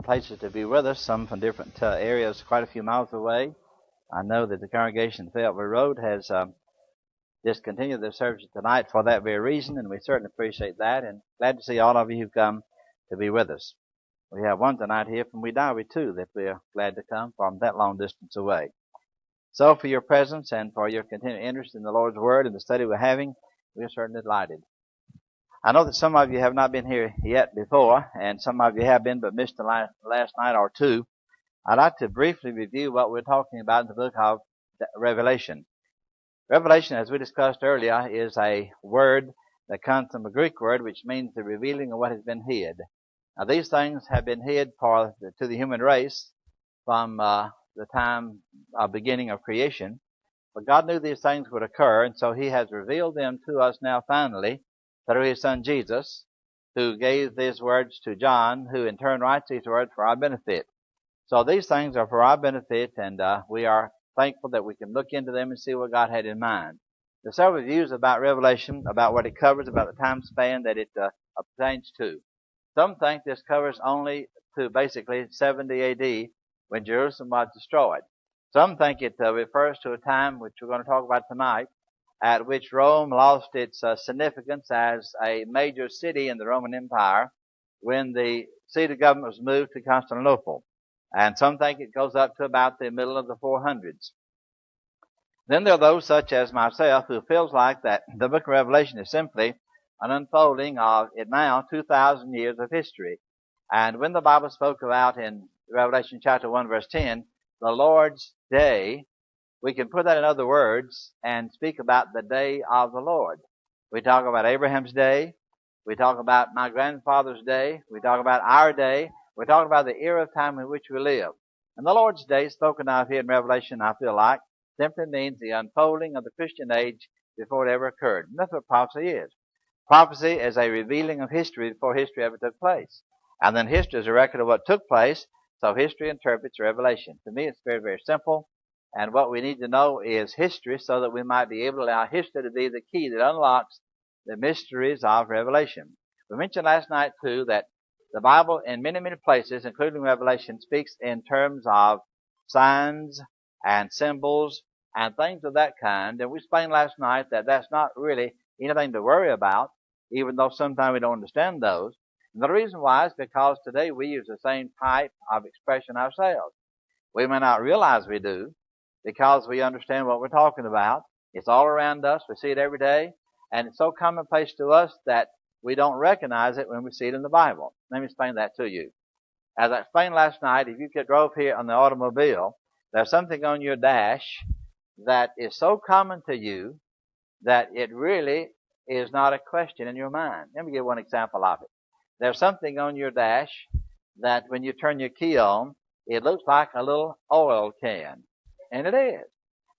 places to be with us, some from different areas quite a few miles away. I know that the congregation at Fayetteville Road has discontinued their service tonight for that very reason, and we certainly appreciate that, and glad to see all of you who've come to be with us. We have one tonight here from Wedowee, too, that we are glad to come from that long distance away. So for your presence and for your continued interest in the Lord's Word and the study we're having, we are certainly delighted. I know that some of you have not been here yet before, and some of you have been but missed the last night or two. I'd like to briefly review what we're talking about in the book of Revelation. Revelation, as we discussed earlier, is a word that comes from a Greek word which means the revealing of what has been hid. Now, these things have been hid to the human race from the time of beginning of creation. But God knew these things would occur, and so He has revealed them to us now finally through His Son Jesus, who gave these words to John, who in turn writes these words for our benefit. So these things are for our benefit, and we are thankful that we can look into them and see what God had in mind. There are several views about Revelation, about what it covers, about the time span that it pertains to. Some think this covers only to basically 70 A.D., when Jerusalem was destroyed. Some think it refers to a time which we're going to talk about tonight, at which Rome lost its significance as a major city in the Roman Empire when the seat of government was moved to Constantinople. And some think it goes up to about the middle of the 400s. Then there are those such as myself who feels like that the book of Revelation is simply an unfolding of it now 2,000 years of history. And when the Bible spoke about in Revelation chapter 1 verse 10, the Lord's day, we can put that in other words and speak about the day of the Lord. We talk about Abraham's day. We talk about my grandfather's day. We talk about our day. We talk about the era of time in which we live. And the Lord's day, spoken of here in Revelation, I feel like, simply means the unfolding of the Christian age before it ever occurred. And that's what prophecy is. Prophecy is a revealing of history before history ever took place. And then history is a record of what took place, so history interprets Revelation. To me, it's very, very simple. And what we need to know is history so that we might be able to allow history to be the key that unlocks the mysteries of Revelation. We mentioned last night, too, that the Bible in many, many places, including Revelation, speaks in terms of signs and symbols and things of that kind. And we explained last night that that's not really anything to worry about, even though sometimes we don't understand those. And the reason why is because today we use the same type of expression ourselves. We may not realize we do because we understand what we're talking about. It's all around us. We see it every day. And it's so commonplace to us that we don't recognize it when we see it in the Bible. Let me explain that to you. As I explained last night, if you drove here on the automobile, there's something on your dash that is so common to you that it really is not a question in your mind. Let me give one example of it. There's something on your dash that when you turn your key on, it looks like a little oil can. And it is.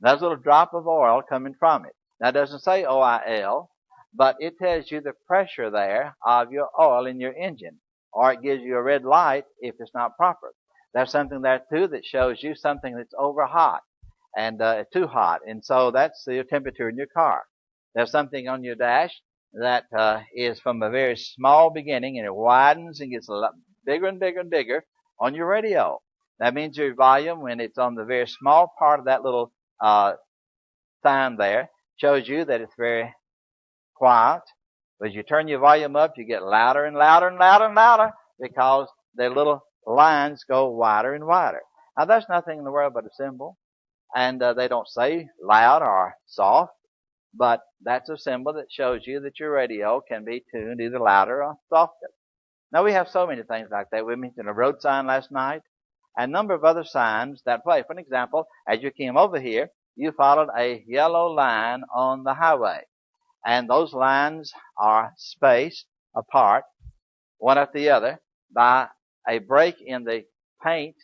There's a little drop of oil coming from it. Now, it doesn't say OIL, but it tells you the pressure there of your oil in your engine. Or it gives you a red light if it's not proper. There's something there, too, that shows you something that's over hot and too hot. And so that's your temperature in your car. There's something on your dash that is from a very small beginning, and it widens and gets a lot bigger and bigger and bigger on your radio. That means your volume, when it's on the very small part of that little sign there, shows you that it's very quiet. But as you turn your volume up, you get louder and louder and louder and louder because the little lines go wider and wider. Now, that's nothing in the world but a symbol, and they don't say loud or soft. But that's a symbol that shows you that your radio can be tuned either louder or softer. Now, we have so many things like that. We mentioned a road sign last night, and a number of other signs that play. For example, as you came over here, you followed a yellow line on the highway. And those lines are spaced apart, one after the other, by a break in the paint,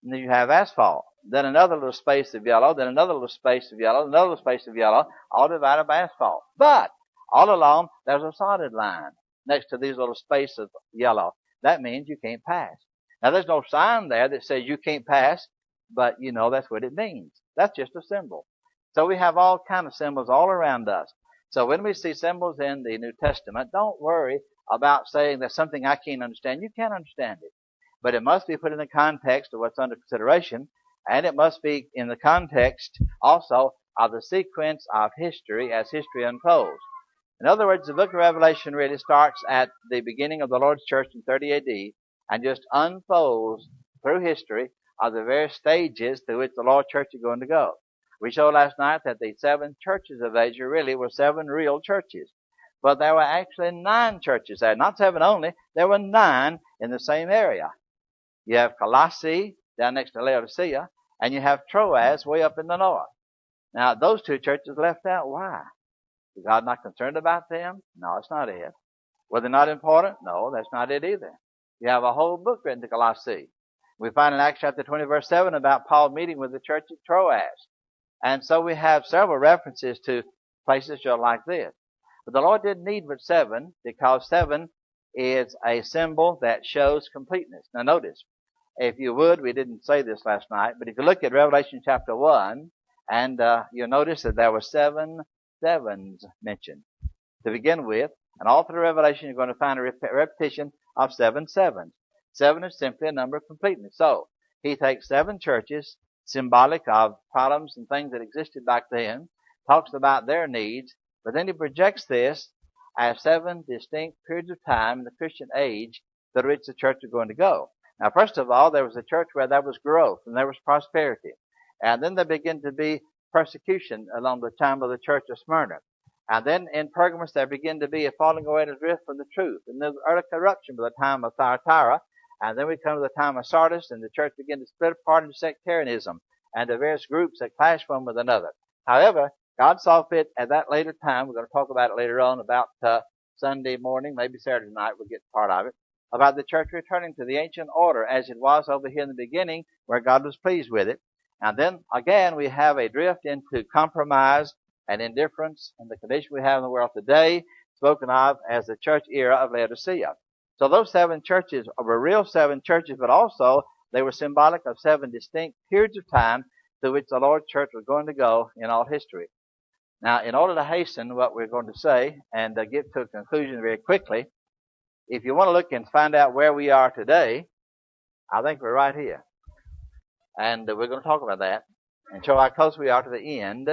and then you have asphalt. Then another little space of yellow, then another little space of yellow, another little space of yellow, all divided by asphalt. But all along, there's a solid line next to these little spaces of yellow. That means you can't pass. Now, there's no sign there that says you can't pass, but you know that's what it means. That's just a symbol. So we have all kinds of symbols all around us. So when we see symbols in the New Testament, don't worry about saying there's something I can't understand. You can't understand it. but it must be put in the context of what's under consideration, and it must be in the context also of the sequence of history as history unfolds. In other words, the book of Revelation really starts at the beginning of the Lord's church in 30 AD and just unfolds through history of the various stages through which the Lord's church is going to go. We showed last night that the 7 churches of Asia really were 7 real churches. But there were actually 9 churches there. Not 7 only, there were 9 in the same area. You have Colossae down next to Laodicea, and you have Troas way up in the north. Now, those 2 churches left out. Why? Is God not concerned about them? No, it's not it. Were they not important? No, that's not it either. You have a whole book written to Colossae. We find in Acts chapter 20, verse 7 about Paul meeting with the church at Troas. And so we have several references to places just like this. But the Lord didn't need but 7 because 7 is a symbol that shows completeness. Now notice, if you would, we didn't say this last night, but if you look at Revelation chapter 1, and you'll notice that there were 7 sevens mentioned to begin with. And all through Revelation, you're going to find a repetition of 7 sevens. 7 is simply a number of completeness. So he takes 7 churches, symbolic of problems and things that existed back then, talks about their needs, but then he projects this as 7 distinct periods of time in the Christian age through which the church is going to go. Now, first of all, there was a church where there was growth and there was prosperity. And then there began to be persecution along the time of the church of Smyrna. And then in Pergamos there began to be a falling away and a drift from the truth. And there was early corruption by the time of Thyatira. And then we come to the time of Sardis, and the church began to split apart into sectarianism and to various groups that clashed one with another. However, God saw fit at that later time, we're going to talk about it later on, about Sunday morning, maybe Saturday night, we'll get part of it, about the church returning to the ancient order as it was over here in the beginning, where God was pleased with it. And then, again, we have a drift into compromise and indifference in the condition we have in the world today, spoken of as the church era of Laodicea. So those 7 churches were real 7 churches, but also they were symbolic of 7 distinct periods of time through which the Lord's church was going to go in all history. Now, in order to hasten what we're going to say and get to a conclusion very quickly, if you want to look and find out where we are today, I think we're right here. And we're going to talk about that and show how close we are to the end.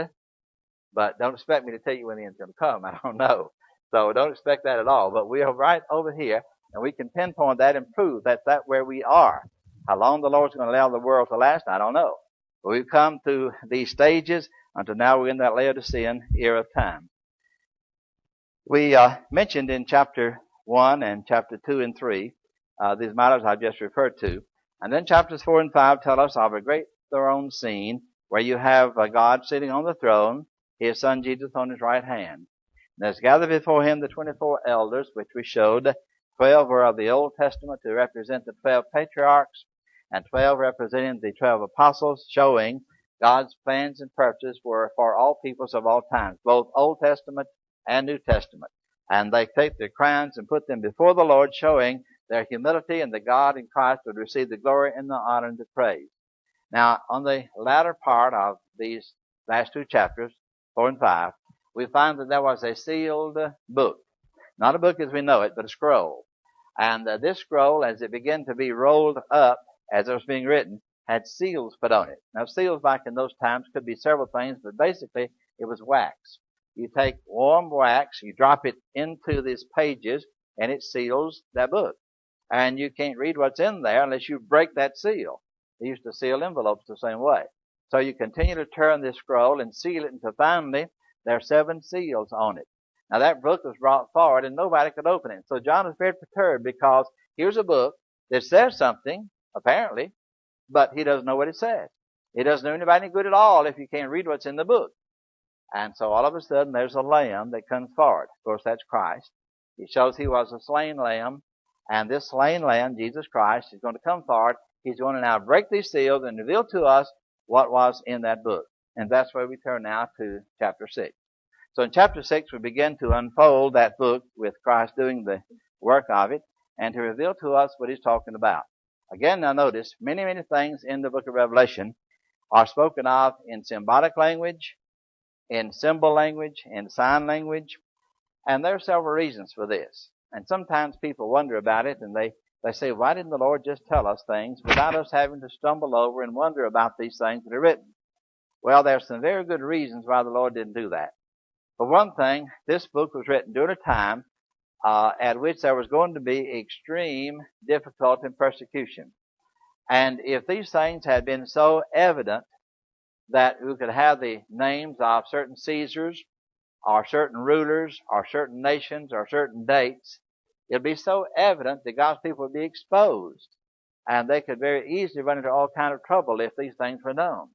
But don't expect me to tell you when the end's going to come. I don't know. So don't expect that at all. But we are right over here, and we can pinpoint that and prove that's where we are. How long the Lord's going to allow the world to last, I don't know. But we've come through these stages until now we're in that Laodicean era of time. We mentioned in chapter 1 and chapter 2 and 3 these matters I just referred to. And then chapters 4 and 5 tell us of a great throne scene where you have God sitting on the throne, his son Jesus on his right hand. And there's gathered before him the 24 elders, which we showed. 12 were of the Old Testament to represent the 12 patriarchs, and 12 representing the 12 apostles, showing God's plans and purposes were for all peoples of all times, both Old Testament and New Testament. And they take their crowns and put them before the Lord, showing their humility, and that God in Christ would receive the glory and the honor and the praise. Now, on the latter part of these last 2 chapters, 4 and 5, we find that there was a sealed book. Not a book as we know it, but a scroll. And this scroll, as it began to be rolled up, as it was being written, had seals put on it. Now, seals back in those times could be several things, but basically it was wax. You take warm wax, you drop it into these pages, and it seals that book. And you can't read what's in there unless you break that seal. They used to seal envelopes the same way. So you continue to turn this scroll and seal it until finally there are 7 seals on it. Now that book was brought forward and nobody could open it. So John was very perturbed because here's a book that says something, apparently, but he doesn't know what it says. It doesn't do anybody any good at all if you can't read what's in the book. And so all of a sudden there's a lamb that comes forward. Of course, that's Christ. It shows he was a slain lamb. And this slain lamb, Jesus Christ, is going to come forward. He's going to now break these seals and reveal to us what was in that book. And that's where we turn now to chapter 6. So in chapter 6, we begin to unfold that book with Christ doing the work of it and to reveal to us what he's talking about. Again, now notice, many things in the book of Revelation are spoken of in symbolic language, in symbol language, in sign language, and there are several reasons for this. And sometimes people wonder about it, and they They say, why didn't the Lord just tell us things without us having to stumble over and wonder about these things that are written? Well, there's some very good reasons why the Lord didn't do that. For one thing, this book was written during a time at which there was going to be extreme difficulty and persecution. And if these things had been so evident that we could have the names of certain Caesars or certain rulers or certain nations or certain dates, it'd be so evident that God's people would be exposed. And they could very easily run into all kind of trouble if these things were known.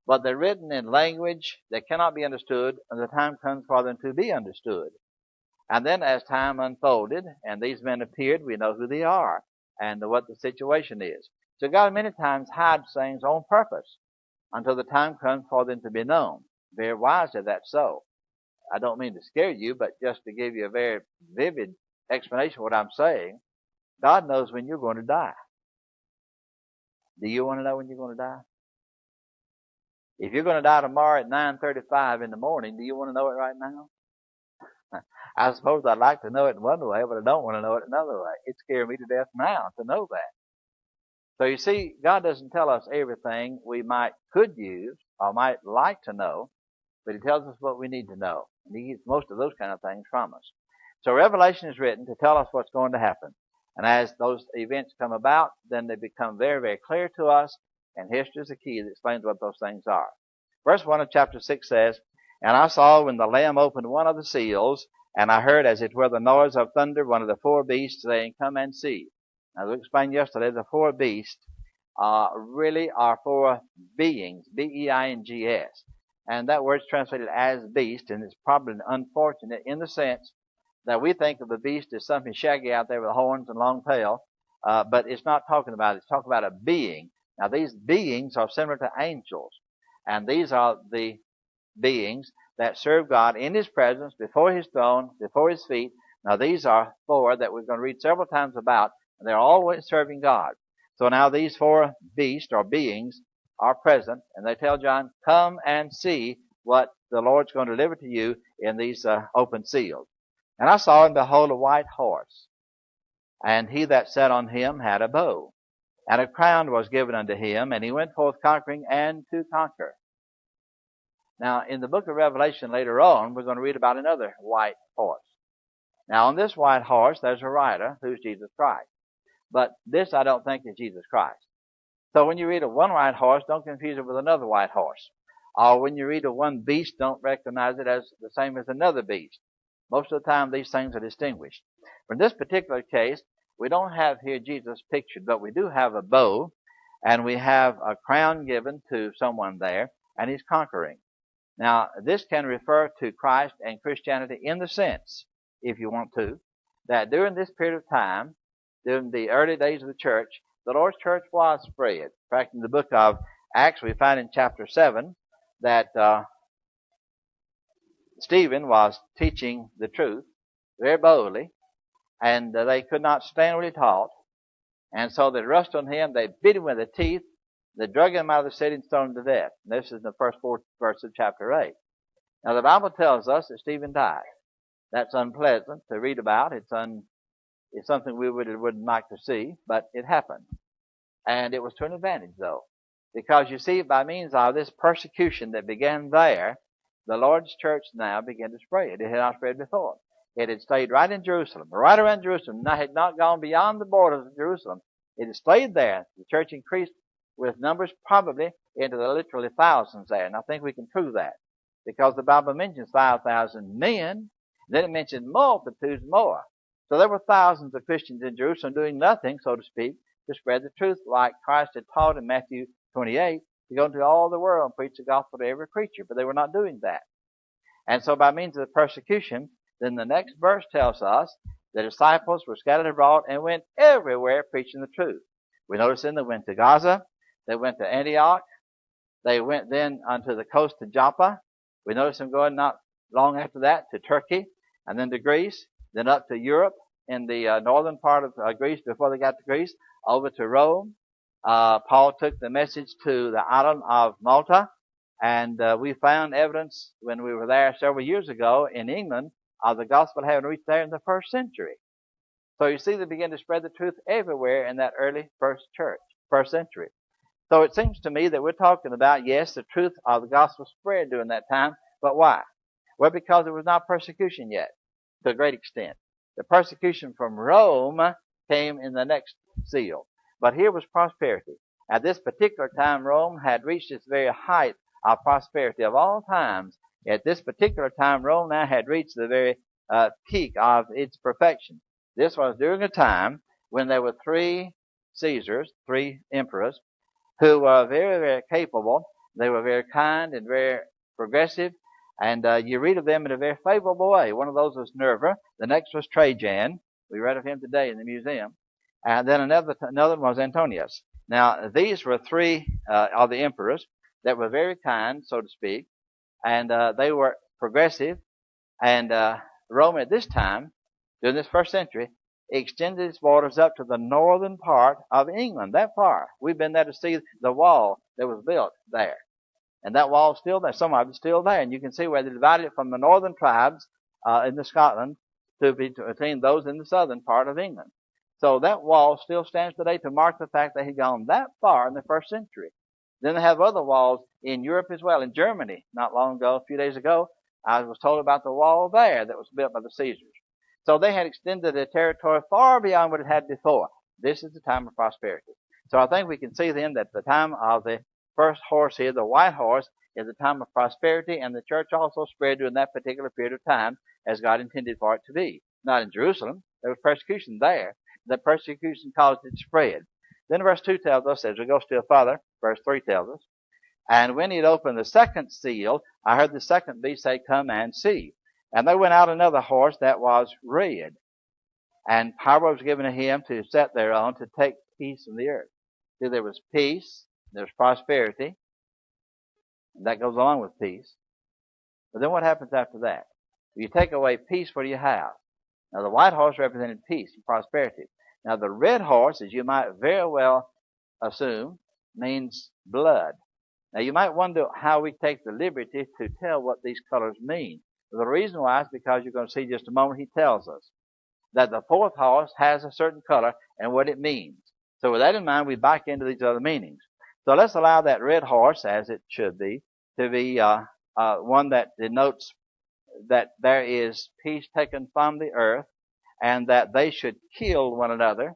But they're written in language that cannot be understood, and the time comes for them to be understood. And then as time unfolded and these men appeared, we know who they are and what the situation is. So God many times hides things on purpose until the time comes for them to be known. Very wisely, that's so. I don't mean to scare you, but just to give you a very vivid explanation of what I'm saying. God knows when you're going to die. Do you want to know when you're going to die? If you're going to die tomorrow at 9:35 in the morning, do you want to know it right now? I suppose I'd like to know it in one way, but I don't want to know it another way. It scares me to death now to know that. So you see, God doesn't tell us everything we could use or might like to know, but He tells us what we need to know. And He gets most of those kind of things from us. So Revelation is written to tell us what's going to happen. And as those events come about, then they become very, very clear to us, and history is the key that explains what those things are. Verse 1 of chapter 6 says, And I saw when the Lamb opened one of the seals, and I heard as it were the noise of thunder, one of the four beasts saying, Come and see. As we explained yesterday, the four beasts really are four beings, B-E-I-N-G-S. And that word's translated as beast, and it's probably unfortunate in the sense that we think of the beast as something shaggy out there with horns and long tail, but it's not talking about it. It's talking about a being. Now, these beings are similar to angels, and these are the beings that serve God in His presence, before His throne, before His feet. Now, these are four that we're going to read several times about, and they're always serving God. So now these four beasts or beings are present, and they tell John, Come and see what the Lord's going to deliver to you in these open seals. And I saw and behold a white horse, and he that sat on him had a bow, and a crown was given unto him, and he went forth conquering and to conquer. Now, in the book of Revelation later on, we're going to read about another white horse. Now, on this white horse, there's a rider who's Jesus Christ. But this I don't think is Jesus Christ. So when you read of one white horse, don't confuse it with another white horse. Or when you read of one beast, don't recognize it as the same as another beast. Most of the time, these things are distinguished. But in this particular case, we don't have here Jesus pictured, but we do have a bow, and we have a crown given to someone there, and he's conquering. Now, this can refer to Christ and Christianity in the sense, if you want to, that during this period of time, during the early days of the church, the Lord's church was spread. In fact, in the book of Acts, we find in chapter 7 that Stephen was teaching the truth very boldly, and they could not stand what he taught. And so they rushed on him, they beat him with the teeth, they drug him out of the city and stoned him to death. And this is the first 4 verse of chapter 8. Now, the Bible tells us that Stephen died. That's unpleasant to read about. It's something we wouldn't like to see, but it happened. And it was to an advantage, though. Because you see, by means of this persecution that began there, the Lord's church now began to spread. It had not spread before. It had stayed right in Jerusalem, right around Jerusalem. It had not gone beyond the borders of Jerusalem. It had stayed there. The church increased with numbers probably into the literally thousands there. And I think we can prove that. Because the Bible mentions 5,000 men, then it mentions multitudes more. So there were thousands of Christians in Jerusalem doing nothing, so to speak, to spread the truth like Christ had taught in Matthew 28, to go into all the world and preach the gospel to every creature. But they were not doing that. And so by means of the persecution, then the next verse tells us the disciples were scattered abroad and went everywhere preaching the truth. We notice then they went to Gaza, they went to Antioch, they went then unto the coast of Joppa. We notice them going not long after that to Turkey, and then to Greece, then up to Europe in the northern part of Greece before they got to Greece, over to Rome. Paul took the message to the island of Malta, and we found evidence when we were there several years ago in England of the gospel having reached there in the 1st century. So you see, they began to spread the truth everywhere in that early first century. So it seems to me that we're talking about, yes, the truth of the gospel spread during that time, but why? Well, because there was not persecution yet, to a great extent. The persecution from Rome came in the next seal. But here was prosperity. At this particular time, Rome had reached its very height of prosperity of all times. At this particular time, Rome now had reached the very peak of its perfection. This was during a time when there were three Caesars, three emperors, who were very, very capable. They were very kind and very progressive, and you read of them in a very favorable way. One of those was Nerva. The next was Trajan. We read of him today in the museum. And then another one was Antonius. Now, these were three of the emperors that were very kind, so to speak, and they were progressive. And Rome at this time, during this first century, extended its borders up to the northern part of England, that far. We've been there to see the wall that was built there. And that wall's still there. Some of it's still there. And you can see where they divided it from the northern tribes in the Scotland between those in the southern part of England. So that wall still stands today to mark the fact they had gone that far in the first century. Then they have other walls in Europe as well. In Germany, not long ago, a few days ago, I was told about the wall there that was built by the Caesars. So they had extended their territory far beyond what it had before. This is the time of prosperity. So I think we can see then that the time of the first horse here, the white horse, is a time of prosperity, and the church also spread during that particular period of time as God intended for it to be. Not in Jerusalem. There was persecution there. The persecution caused it to spread. Then verse 2 tells us, as we go still further, verse 3 tells us, and when he had opened the second seal, I heard the second beast say, Come and see. And there went out another horse that was red, and power was given to him to set thereon to take peace from the earth. See, there was peace, there's prosperity, and that goes along with peace. But then what happens after that? If you take away peace, what do you have? Now, the white horse represented peace and prosperity. Now, the red horse, as you might very well assume, means blood. Now, you might wonder how we take the liberty to tell what these colors mean. Well, the reason why is because you're going to see just a moment he tells us that the fourth horse has a certain color and what it means. So with that in mind, we back into these other meanings. So let's allow that red horse, as it should be, to be one that denotes that there is peace taken from the earth and that they should kill one another,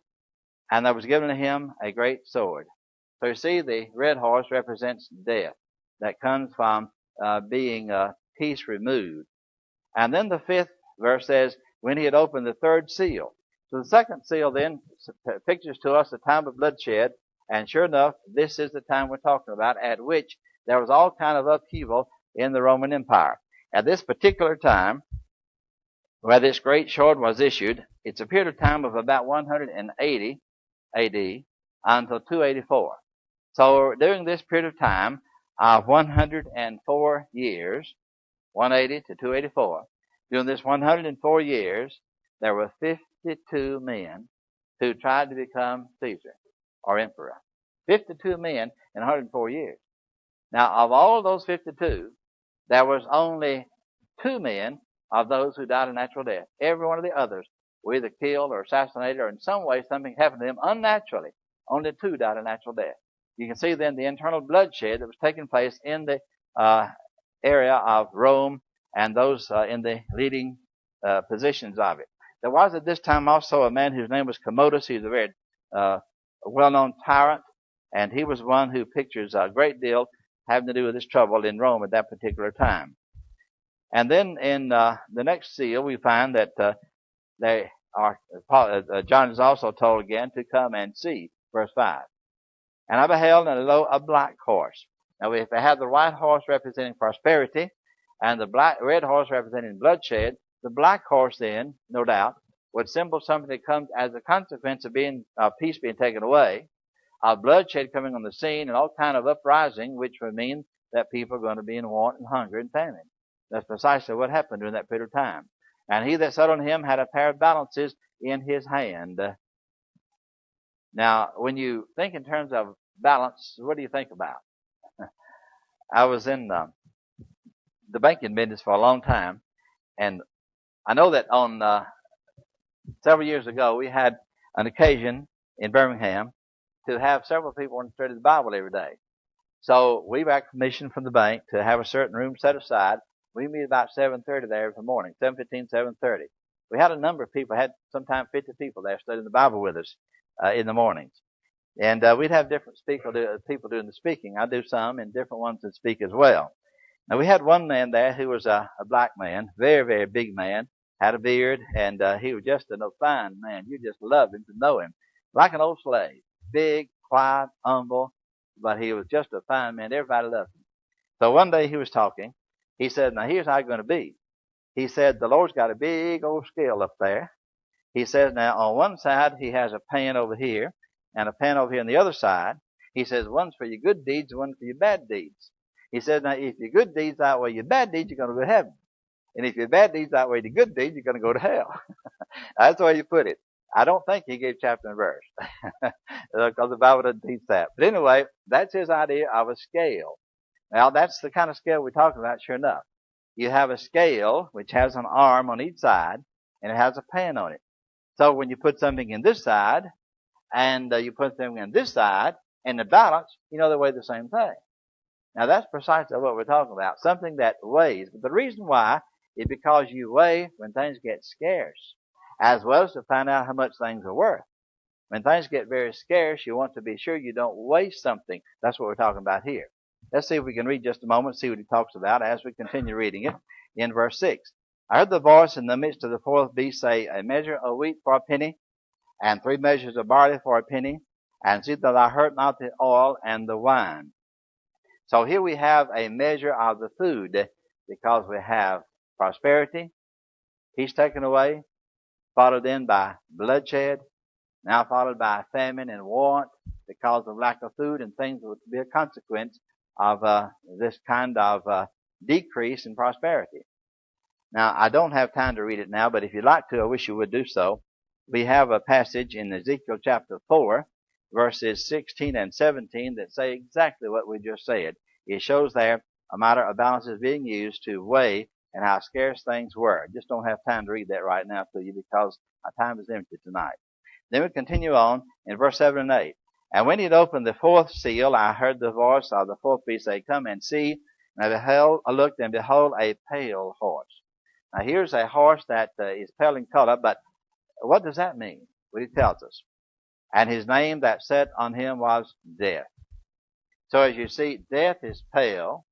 and there was given to him a great sword. So you see, the red horse represents death that comes from being peace removed. And then the fifth verse says, when he had opened the third seal. So the second seal then pictures to us the time of bloodshed, and sure enough, this is the time we're talking about, at which there was all kind of upheaval in the Roman Empire. At this particular time, where this great sword was issued, it's a period of time of about 180 AD until 284. So during this period of time of 104 years, 180 to 284, during this 104 years, there were 52 men who tried to become Caesar or emperor. 52 men in 104 years. Now, of all those 52, there was only 2 men of those who died a natural death. Every one of the others were either killed or assassinated, or in some way something happened to them unnaturally. Only 2 died a natural death. You can see then the internal bloodshed that was taking place in the area of Rome and those in the leading positions of it. There was at this time also a man whose name was Commodus. He was a very well-known tyrant, and he was one who pictures a great deal having to do with this trouble in Rome at that particular time. And then in the next seal, we find that they are. John is also told again to come and see, verse 5. And I beheld, and lo, a black horse. Now, if they have the white horse representing prosperity and the red horse representing bloodshed, the black horse then, no doubt, would symbol something that comes as a consequence of peace being taken away, of bloodshed coming on the scene, and all kind of uprising, which would mean that people are going to be in want and hunger and famine. That's precisely what happened during that period of time. And he that sat on him had a pair of balances in his hand. Now, when you think in terms of balance, what do you think about? I was in the banking business for a long time, and I know that on Several years ago, we had an occasion in Birmingham to have several people want to study the Bible every day. So we got permission from the bank to have a certain room set aside. We meet about 7:30 there every morning, 7:15, 7:30. We had a number of people, had sometimes 50 people there studying the Bible with us in the mornings. And we'd have different people doing the speaking. I do some, and different ones that speak as well. Now we had one man there who was a black man, very, very big man, had a beard, and he was just a fine man. You just loved him to know him, like an old slave, big, quiet, humble, but he was just a fine man. Everybody loved him. So one day he was talking. He said, "Now here's how it's going to be." He said, "The Lord's got a big old scale up there." He says, "Now on one side he has a pan over here, and a pan over here on the other side." He says, "One's for your good deeds, one's for your bad deeds." He says, "Now if your good deeds outweigh your bad deeds, you're going to go to heaven. And if your bad deeds outweigh the good deeds, you're going to go to hell." That's the way you put it. I don't think he gave chapter and verse because the Bible doesn't teach that. But anyway, that's his idea of a scale. Now, that's the kind of scale we're talking about, sure enough. You have a scale which has an arm on each side, and it has a pan on it. So when you put something in this side, and you put something in this side, and the balance, you know they weigh the same thing. Now, that's precisely what we're talking about, something that weighs. But the reason why is because you weigh when things get scarce, as well as to find out how much things are worth. When things get very scarce, you want to be sure you don't waste something. That's what we're talking about here. Let's see if we can read just a moment, see what he talks about as we continue reading it in verse 6. "I heard the voice in the midst of the fourth beast say, A measure of wheat for a penny, and 3 measures of barley for a penny, and see that thou hurt not the oil and the wine." So here we have a measure of the food, because we have prosperity, peace taken away, followed in by bloodshed, now followed by famine and want because of lack of food, and things would be a consequence of this kind of decrease in prosperity. Now, I don't have time to read it now, but if you'd like to, I wish you would do so. We have a passage in Ezekiel chapter 4, verses 16 and 17 that say exactly what we just said. It shows there a matter of balances being used to weigh and how scarce things were. I just don't have time to read that right now to you because our time is limited tonight. Then we continue on in verse 7 and 8. "And when he had opened the fourth seal, I heard the voice of the fourth beast say, Come and see. And I looked, and behold, a pale horse." Now here's a horse that is pale in color, but what does that mean? Well, he tells us. "And his name that sat on him was Death." So as you see, death is pale.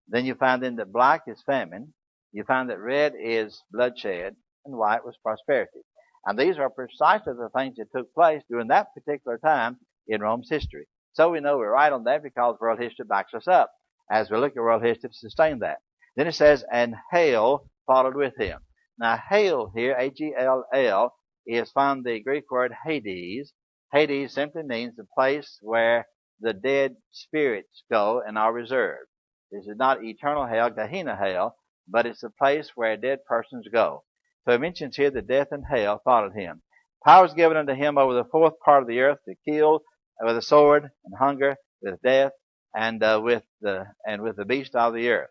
Then you find then that black is famine. You find that red is bloodshed, and white was prosperity. And these are precisely the things that took place during that particular time in Rome's history. So we know we're right on that because world history backs us up as we look at world history to sustain that. Then it says, "And hail followed with him." Now hail here, H-E-L-L, is from the Greek word Hades. Hades simply means the place where the dead spirits go and are reserved. This is not eternal hell, Gehenna hell, but it's the place where dead persons go. So it mentions here that death and hell followed him. Power is given unto him over the fourth part of the earth to kill with a sword and hunger, with death, and with the beast of the earth.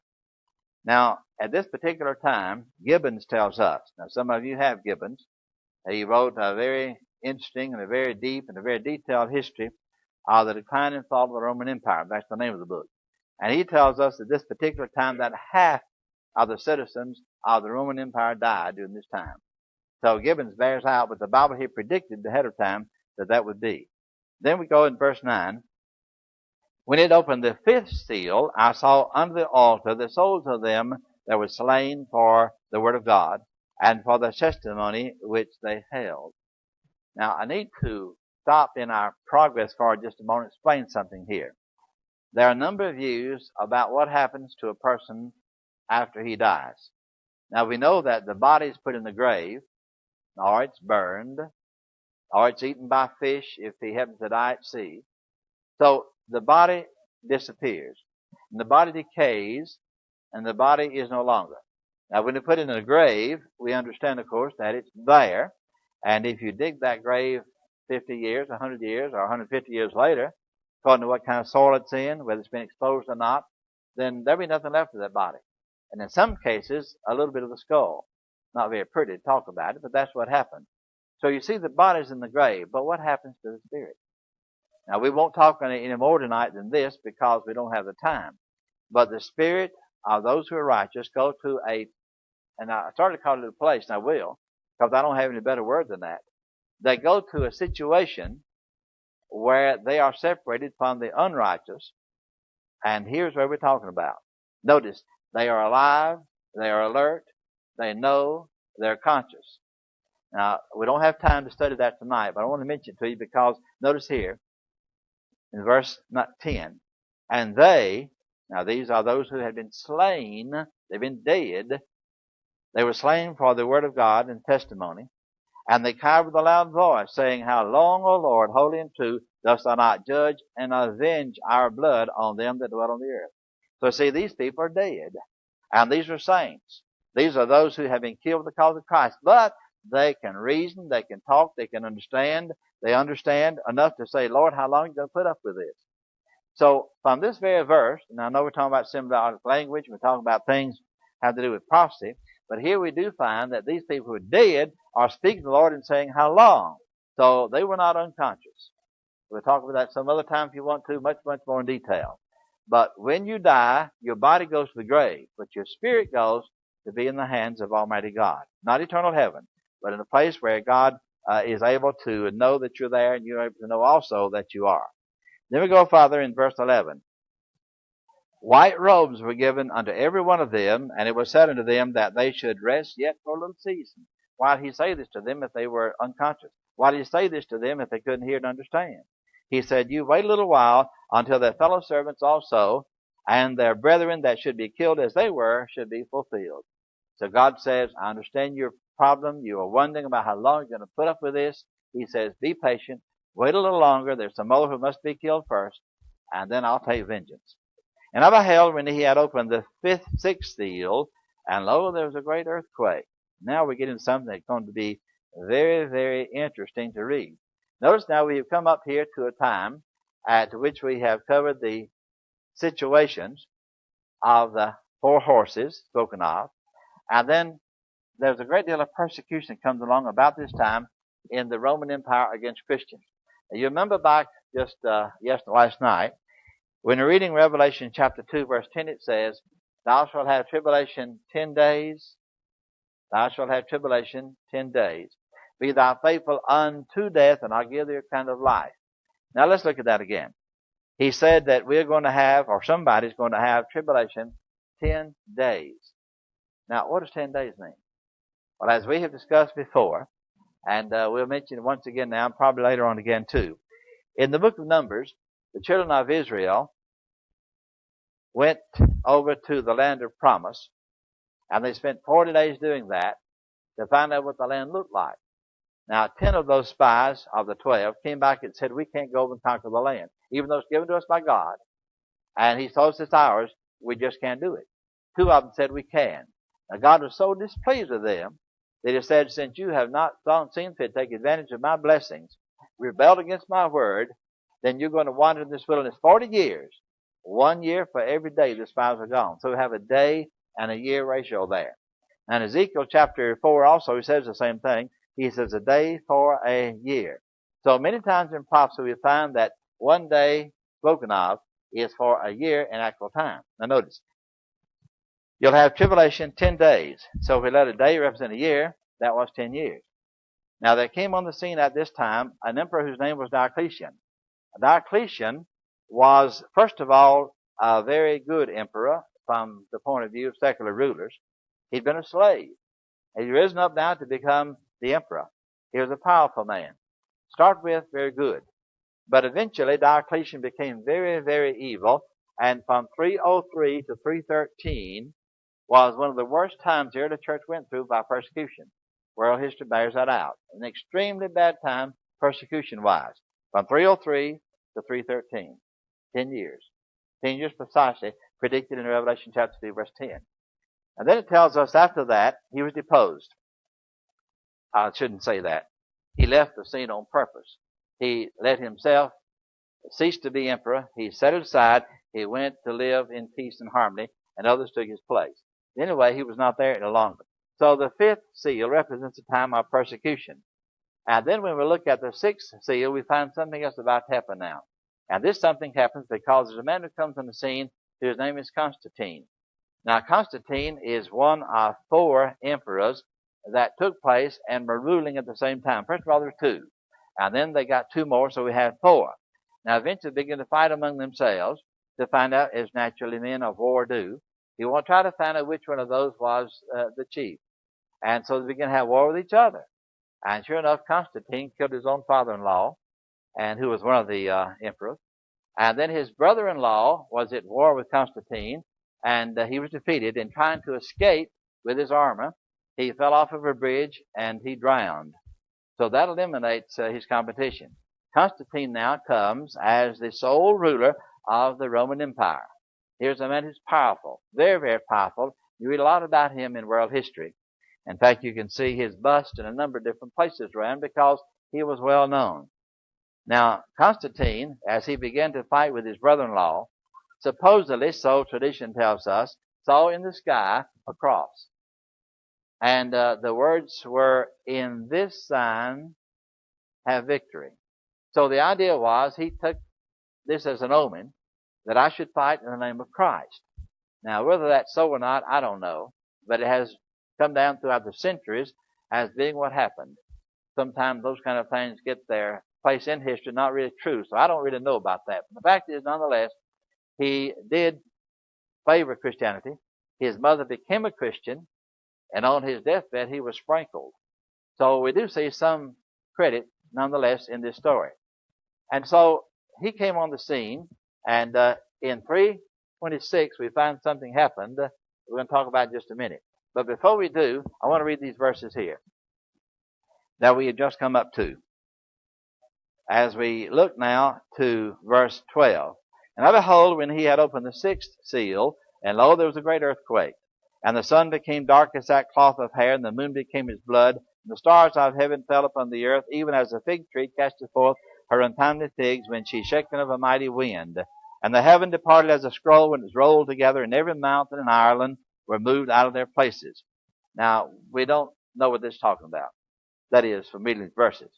Now, at this particular time, Gibbons tells us. Now, some of you have Gibbons. He wrote a very interesting and a very deep and a very detailed history of the decline and fall of the Roman Empire. That's the name of the book. And he tells us at this particular time that half of the citizens of the Roman Empire died during this time. So Gibbons bears out, but the Bible here predicted ahead of time that that would be. Then we go in verse 9. "When it opened the fifth seal, I saw under the altar the souls of them that were slain for the word of God and for the testimony which they held." Now, I need to stop in our progress for just a moment and explain something here. There are a number of views about what happens to a person after he dies. Now, we know that the body is put in the grave, or it's burned, or it's eaten by fish if he happens to die at sea. So the body disappears, and the body decays, and the body is no longer. Now, when you put it in a grave, we understand, of course, that it's there, and if you dig that grave 50 years, 100 years, or 150 years later, according to what kind of soil it's in, whether it's been exposed or not, then there'll be nothing left of that body. And in some cases, a little bit of the skull. Not very pretty to talk about it, but that's what happened. So you see the body's in the grave, but what happens to the spirit? Now we won't talk any more tonight than this because we don't have the time. But the spirit of those who are righteous go to and I started to call it a place, and I will, because I don't have any better word than that. They go to a situation where they are separated from the unrighteous, and here's what we're talking about. Notice, they are alive, they are alert, they know, they're conscious. Now, we don't have time to study that tonight, but I want to mention it to you because notice here, in verse 10, and they, now these are those who had been slain, they've been dead, they were slain for the word of God and testimony, and they cried with a loud voice, saying, How long, O Lord, holy and true, dost thou not judge and avenge our blood on them that dwell on the earth? So see, these people are dead, and these are saints. These are those who have been killed because of Christ, but they can reason, they can talk, they can understand. They understand enough to say, Lord, how long are you going to put up with this? So from this very verse, and I know we're talking about symbolic language, we're talking about things have to do with prophecy, but here we do find that these people who are dead are speaking to the Lord and saying, How long? So they were not unconscious. We'll talk about that some other time if you want to, much, much more in detail. But when you die, your body goes to the grave, but your spirit goes to be in the hands of Almighty God. Not eternal heaven, but in a place where God is able to know that you're there, and you're able to know also that you are. Then we go further in verse 11. White robes were given unto every one of them, and it was said unto them that they should rest yet for a little season. Why did he say this to them if they were unconscious? Why did he say this to them if they couldn't hear and understand? He said, You wait a little while until their fellow servants also and their brethren that should be killed as they were should be fulfilled. So God says, I understand your problem. You are wondering about how long you're going to put up with this. He says, be patient. Wait a little longer. There's some other who must be killed first, and then I'll take vengeance. And I beheld when he had opened the sixth seal, and lo, there was a great earthquake. Now we're getting something that's going to be very, very interesting to read. Notice now we have come up here to a time at which we have covered the situations of the four horses spoken of, and then there's a great deal of persecution that comes along about this time in the Roman Empire against Christians. And you remember back just last night, when we're reading Revelation chapter 2, verse 10, it says, Thou shalt have tribulation 10 days. Thou shalt have tribulation 10 days. Be thou faithful unto death, and I'll give thee a crown of life. Now let's look at that again. He said that we're going to have, or somebody's going to have tribulation 10 days. Now, what does 10 days mean? Well, as we have discussed before, and we'll mention it once again now, and probably later on again too. In the book of Numbers, the children of Israel went over to the land of promise, and they spent 40 days doing that to find out what the land looked like. Now, 10 of those spies of the 12 came back and said, we can't go over and conquer the land, even though it's given to us by God, and He told us it's ours, we just can't do it. 2 of them said we can. Now, God was so displeased with them that He said, since you have not seen fit to take advantage of my blessings, rebelled against my word, then you're going to wander in this wilderness 40 years. 1 year for every day the spies are gone. So we have a day and a year ratio there. And Ezekiel chapter 4 also, he says the same thing. He says a day for a year. So many times in prophecy we find that 1 day spoken of is for a year in actual time. Now notice, you'll have tribulation 10 days. So if we let a day represent a year, that was 10 years. Now there came on the scene at this time an emperor whose name was Diocletian. Diocletian was, first of all, a very good emperor from the point of view of secular rulers. He'd been a slave. He'd risen up now to become the emperor. He was a powerful man. Start with, very good. But eventually Diocletian became very, very evil, and from 303 to 313 was one of the worst times the early church went through by persecution. World history bears that out. An extremely bad time persecution-wise. From 303 to 313. 10 years. 10 years precisely, predicted in Revelation chapter 3, verse 10. And then it tells us after that, he was deposed. I shouldn't say that. He left the scene on purpose. He let himself cease to be emperor. He set it aside. He went to live in peace and harmony, and others took his place. Anyway, he was not there any longer. So the fifth seal represents a time of persecution. And then when we look at the sixth seal, we find something else about to happen now. And this something happens because there's a man who comes on the scene whose name is Constantine. Now, Constantine is one of 4 emperors that took place and were ruling at the same time. First of all, there were 2. And then they got 2 more, so we have 4. Now, eventually they begin to fight among themselves to find out, as naturally men of war do. You want to try to find out which one of those was the chief. And so they begin to have war with each other. And sure enough, Constantine killed his own father-in-law, and who was one of the emperors. And then his brother-in-law was at war with Constantine, and he was defeated. In trying to escape with his armor, he fell off of a bridge and he drowned. So that eliminates his competition. Constantine now comes as the sole ruler of the Roman Empire. Here's a man who's powerful, very, very powerful. You read a lot about him in world history. In fact, you can see his bust in a number of different places around because he was well known. Now, Constantine, as he began to fight with his brother-in-law, supposedly, so tradition tells us, saw in the sky a cross. And the words were, "In this sign have victory." So the idea was he took this as an omen that I should fight in the name of Christ. Now, whether that's so or not, I don't know, but it has come down throughout the centuries as being what happened. Sometimes those kind of things get their place in history, not really true, so I don't really know about that. But the fact is, nonetheless, he did favor Christianity. His mother became a Christian, and on his deathbed, he was sprinkled. So we do see some credit, nonetheless, in this story. And so he came on the scene, and in 326, we find something happened. We're going to talk about in just a minute. But before we do, I want to read these verses here that we had just come up to. As we look now to verse 12. And I behold, when he had opened the 6th seal, and lo, there was a great earthquake. And the sun became dark as sackcloth of hair, and the moon became as blood, and the stars of heaven fell upon the earth, even as a fig tree casteth forth her untimely figs when she is shaken of a mighty wind. And the heaven departed as a scroll when it was rolled together, and every mountain in Ireland were moved out of their places. Now, we don't know what this is talking about. That is, from reading these verses.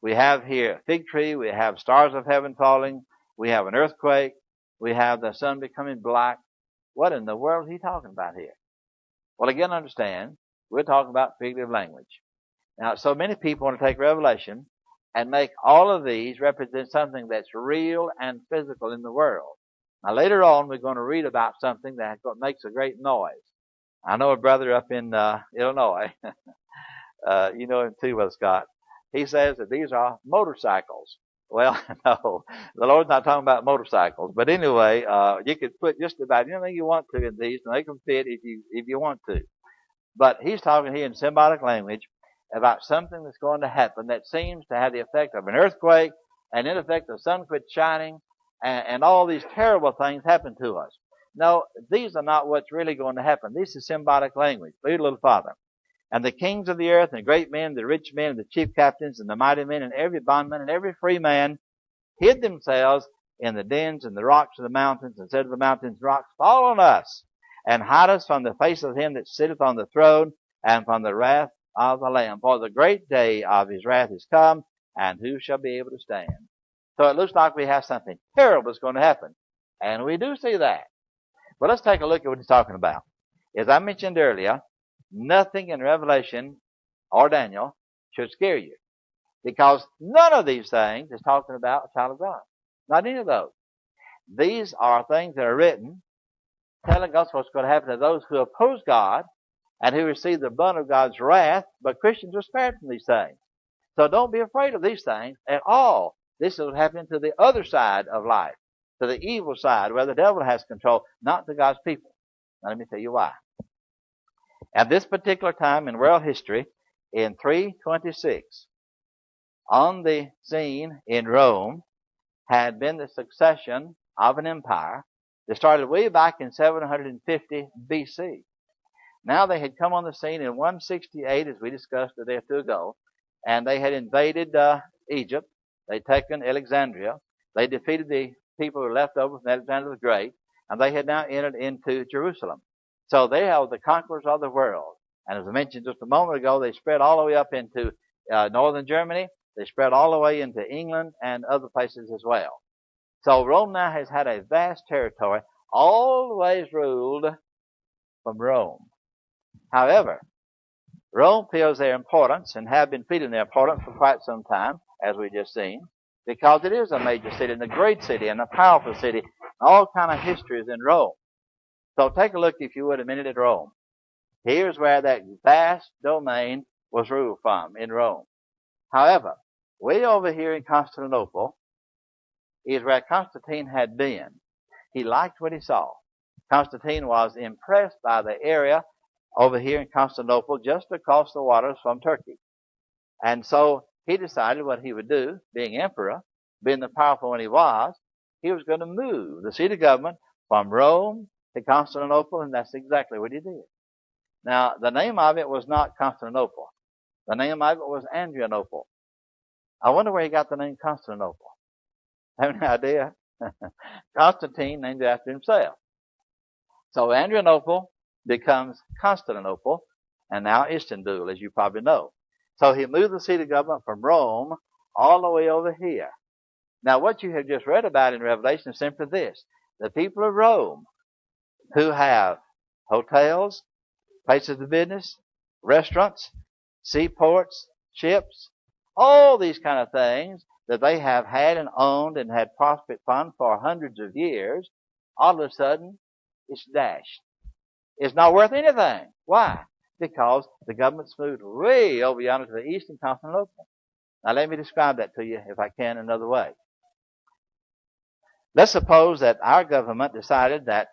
We have here a fig tree, we have stars of heaven falling, we have an earthquake, we have the sun becoming black. What in the world is he talking about here? Well, again, understand, we're talking about figurative language. Now, so many people want to take Revelation and make all of these represent something that's real and physical in the world. Now, later on, we're going to read about something that makes a great noise. I know a brother up in Illinois. You know him too, Brother Scott. He says that these are motorcycles. Well, no, the Lord's not talking about motorcycles. But anyway, you could put just about anything you want to in these to make them fit if you want to. But he's talking here in symbolic language about something that's going to happen that seems to have the effect of an earthquake, and in effect the sun quit shining, and all these terrible things happen to us. No, these are not what's really going to happen. This is symbolic language. Read a little farther. And the kings of the earth, and the great men, the rich men, and the chief captains, and the mighty men, and every bondman, and every free man, hid themselves in the dens and the rocks of the mountains, and said to the mountains and rocks, Fall on us, and hide us from the face of him that sitteth on the throne, and from the wrath of the Lamb. For the great day of his wrath is come, and who shall be able to stand? So it looks like we have something terrible that's going to happen. And we do see that. But let's take a look at what he's talking about. As I mentioned earlier, nothing in Revelation or Daniel should scare you, because none of these things is talking about a child of God. Not any of those. These are things that are written telling us what's going to happen to those who oppose God and who receive the brunt of God's wrath, but Christians are spared from these things. So don't be afraid of these things at all. This is what happened to the other side of life, to the evil side, where the devil has control, not to God's people. Now let me tell you why. At this particular time in world history, in 326, on the scene in Rome had been the succession of an empire that started way back in 750 BC. Now they had come on the scene in 168, as we discussed a day or two ago, and they had invaded Egypt. They'd taken Alexandria. They defeated the people who were left over from Alexander the Great, and they had now entered into Jerusalem. So they are the conquerors of the world. And as I mentioned just a moment ago, they spread all the way up into northern Germany. They spread all the way into England and other places as well. So Rome now has had a vast territory, always ruled from Rome. However, Rome feels their importance and have been feeling their importance for quite some time, as we just seen, because it is a major city and a great city and a powerful city. All kind of history is in Rome. So take a look, if you would, a minute at Rome. Here's where that vast domain was ruled from, in Rome. However, way over here in Constantinople is where Constantine had been. He liked what he saw. Constantine was impressed by the area over here in Constantinople, just across the waters from Turkey. And so he decided what he would do, being emperor, being the powerful one he was going to move the seat of government from Rome to Constantinople, and that's exactly what he did. Now, the name of it was not Constantinople. The name of it was Adrianople. I wonder where he got the name Constantinople. Have any idea? Constantine named it after himself. So Adrianople becomes Constantinople, and now Istanbul, as you probably know. So he moved the seat of government from Rome all the way over here. Now, what you have just read about in Revelation is simply this. The people of Rome, who have hotels, places of business, restaurants, seaports, ships, all these kind of things that they have had and owned and had profited from for hundreds of years, all of a sudden, it's dashed. It's not worth anything. Why? Because the government's moved way over yonder to the east in Constantinople. Now let me describe that to you, if I can, another way. Let's suppose that our government decided that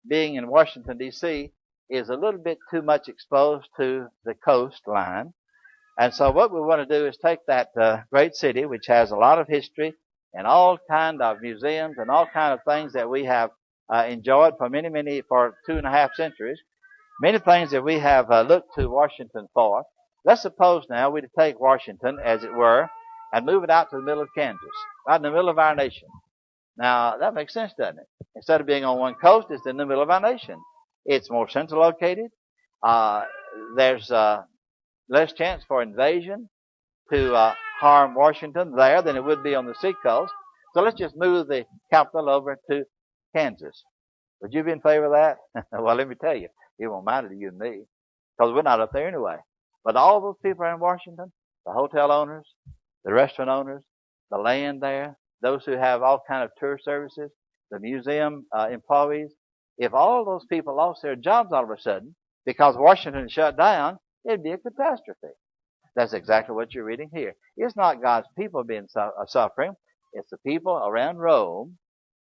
being in Washington, D.C. is a little bit too much exposed to the coastline. And so what we want to do is take that great city, which has a lot of history and all kind of museums and all kind of things that we have enjoyed for for 2.5 centuries, many things that we have looked to Washington for. Let's suppose now we take Washington, as it were, and move it out to the middle of Kansas, right in the middle of our nation. Now, that makes sense, doesn't it? Instead of being on one coast, it's in the middle of our nation. It's more central located. There's less chance for invasion to harm Washington there than it would be on the seacoast. So let's just move the capital over to Kansas. Would you be in favor of that? Well, let me tell you, it won't matter to you and me, because we're not up there anyway. But all those people in Washington, the hotel owners, the restaurant owners, the land there, those who have all kind of tour services, the museum employees, if all those people lost their jobs all of a sudden because Washington shut down, it'd be a catastrophe. That's exactly what you're reading here. It's not God's people being suffering. It's the people around Rome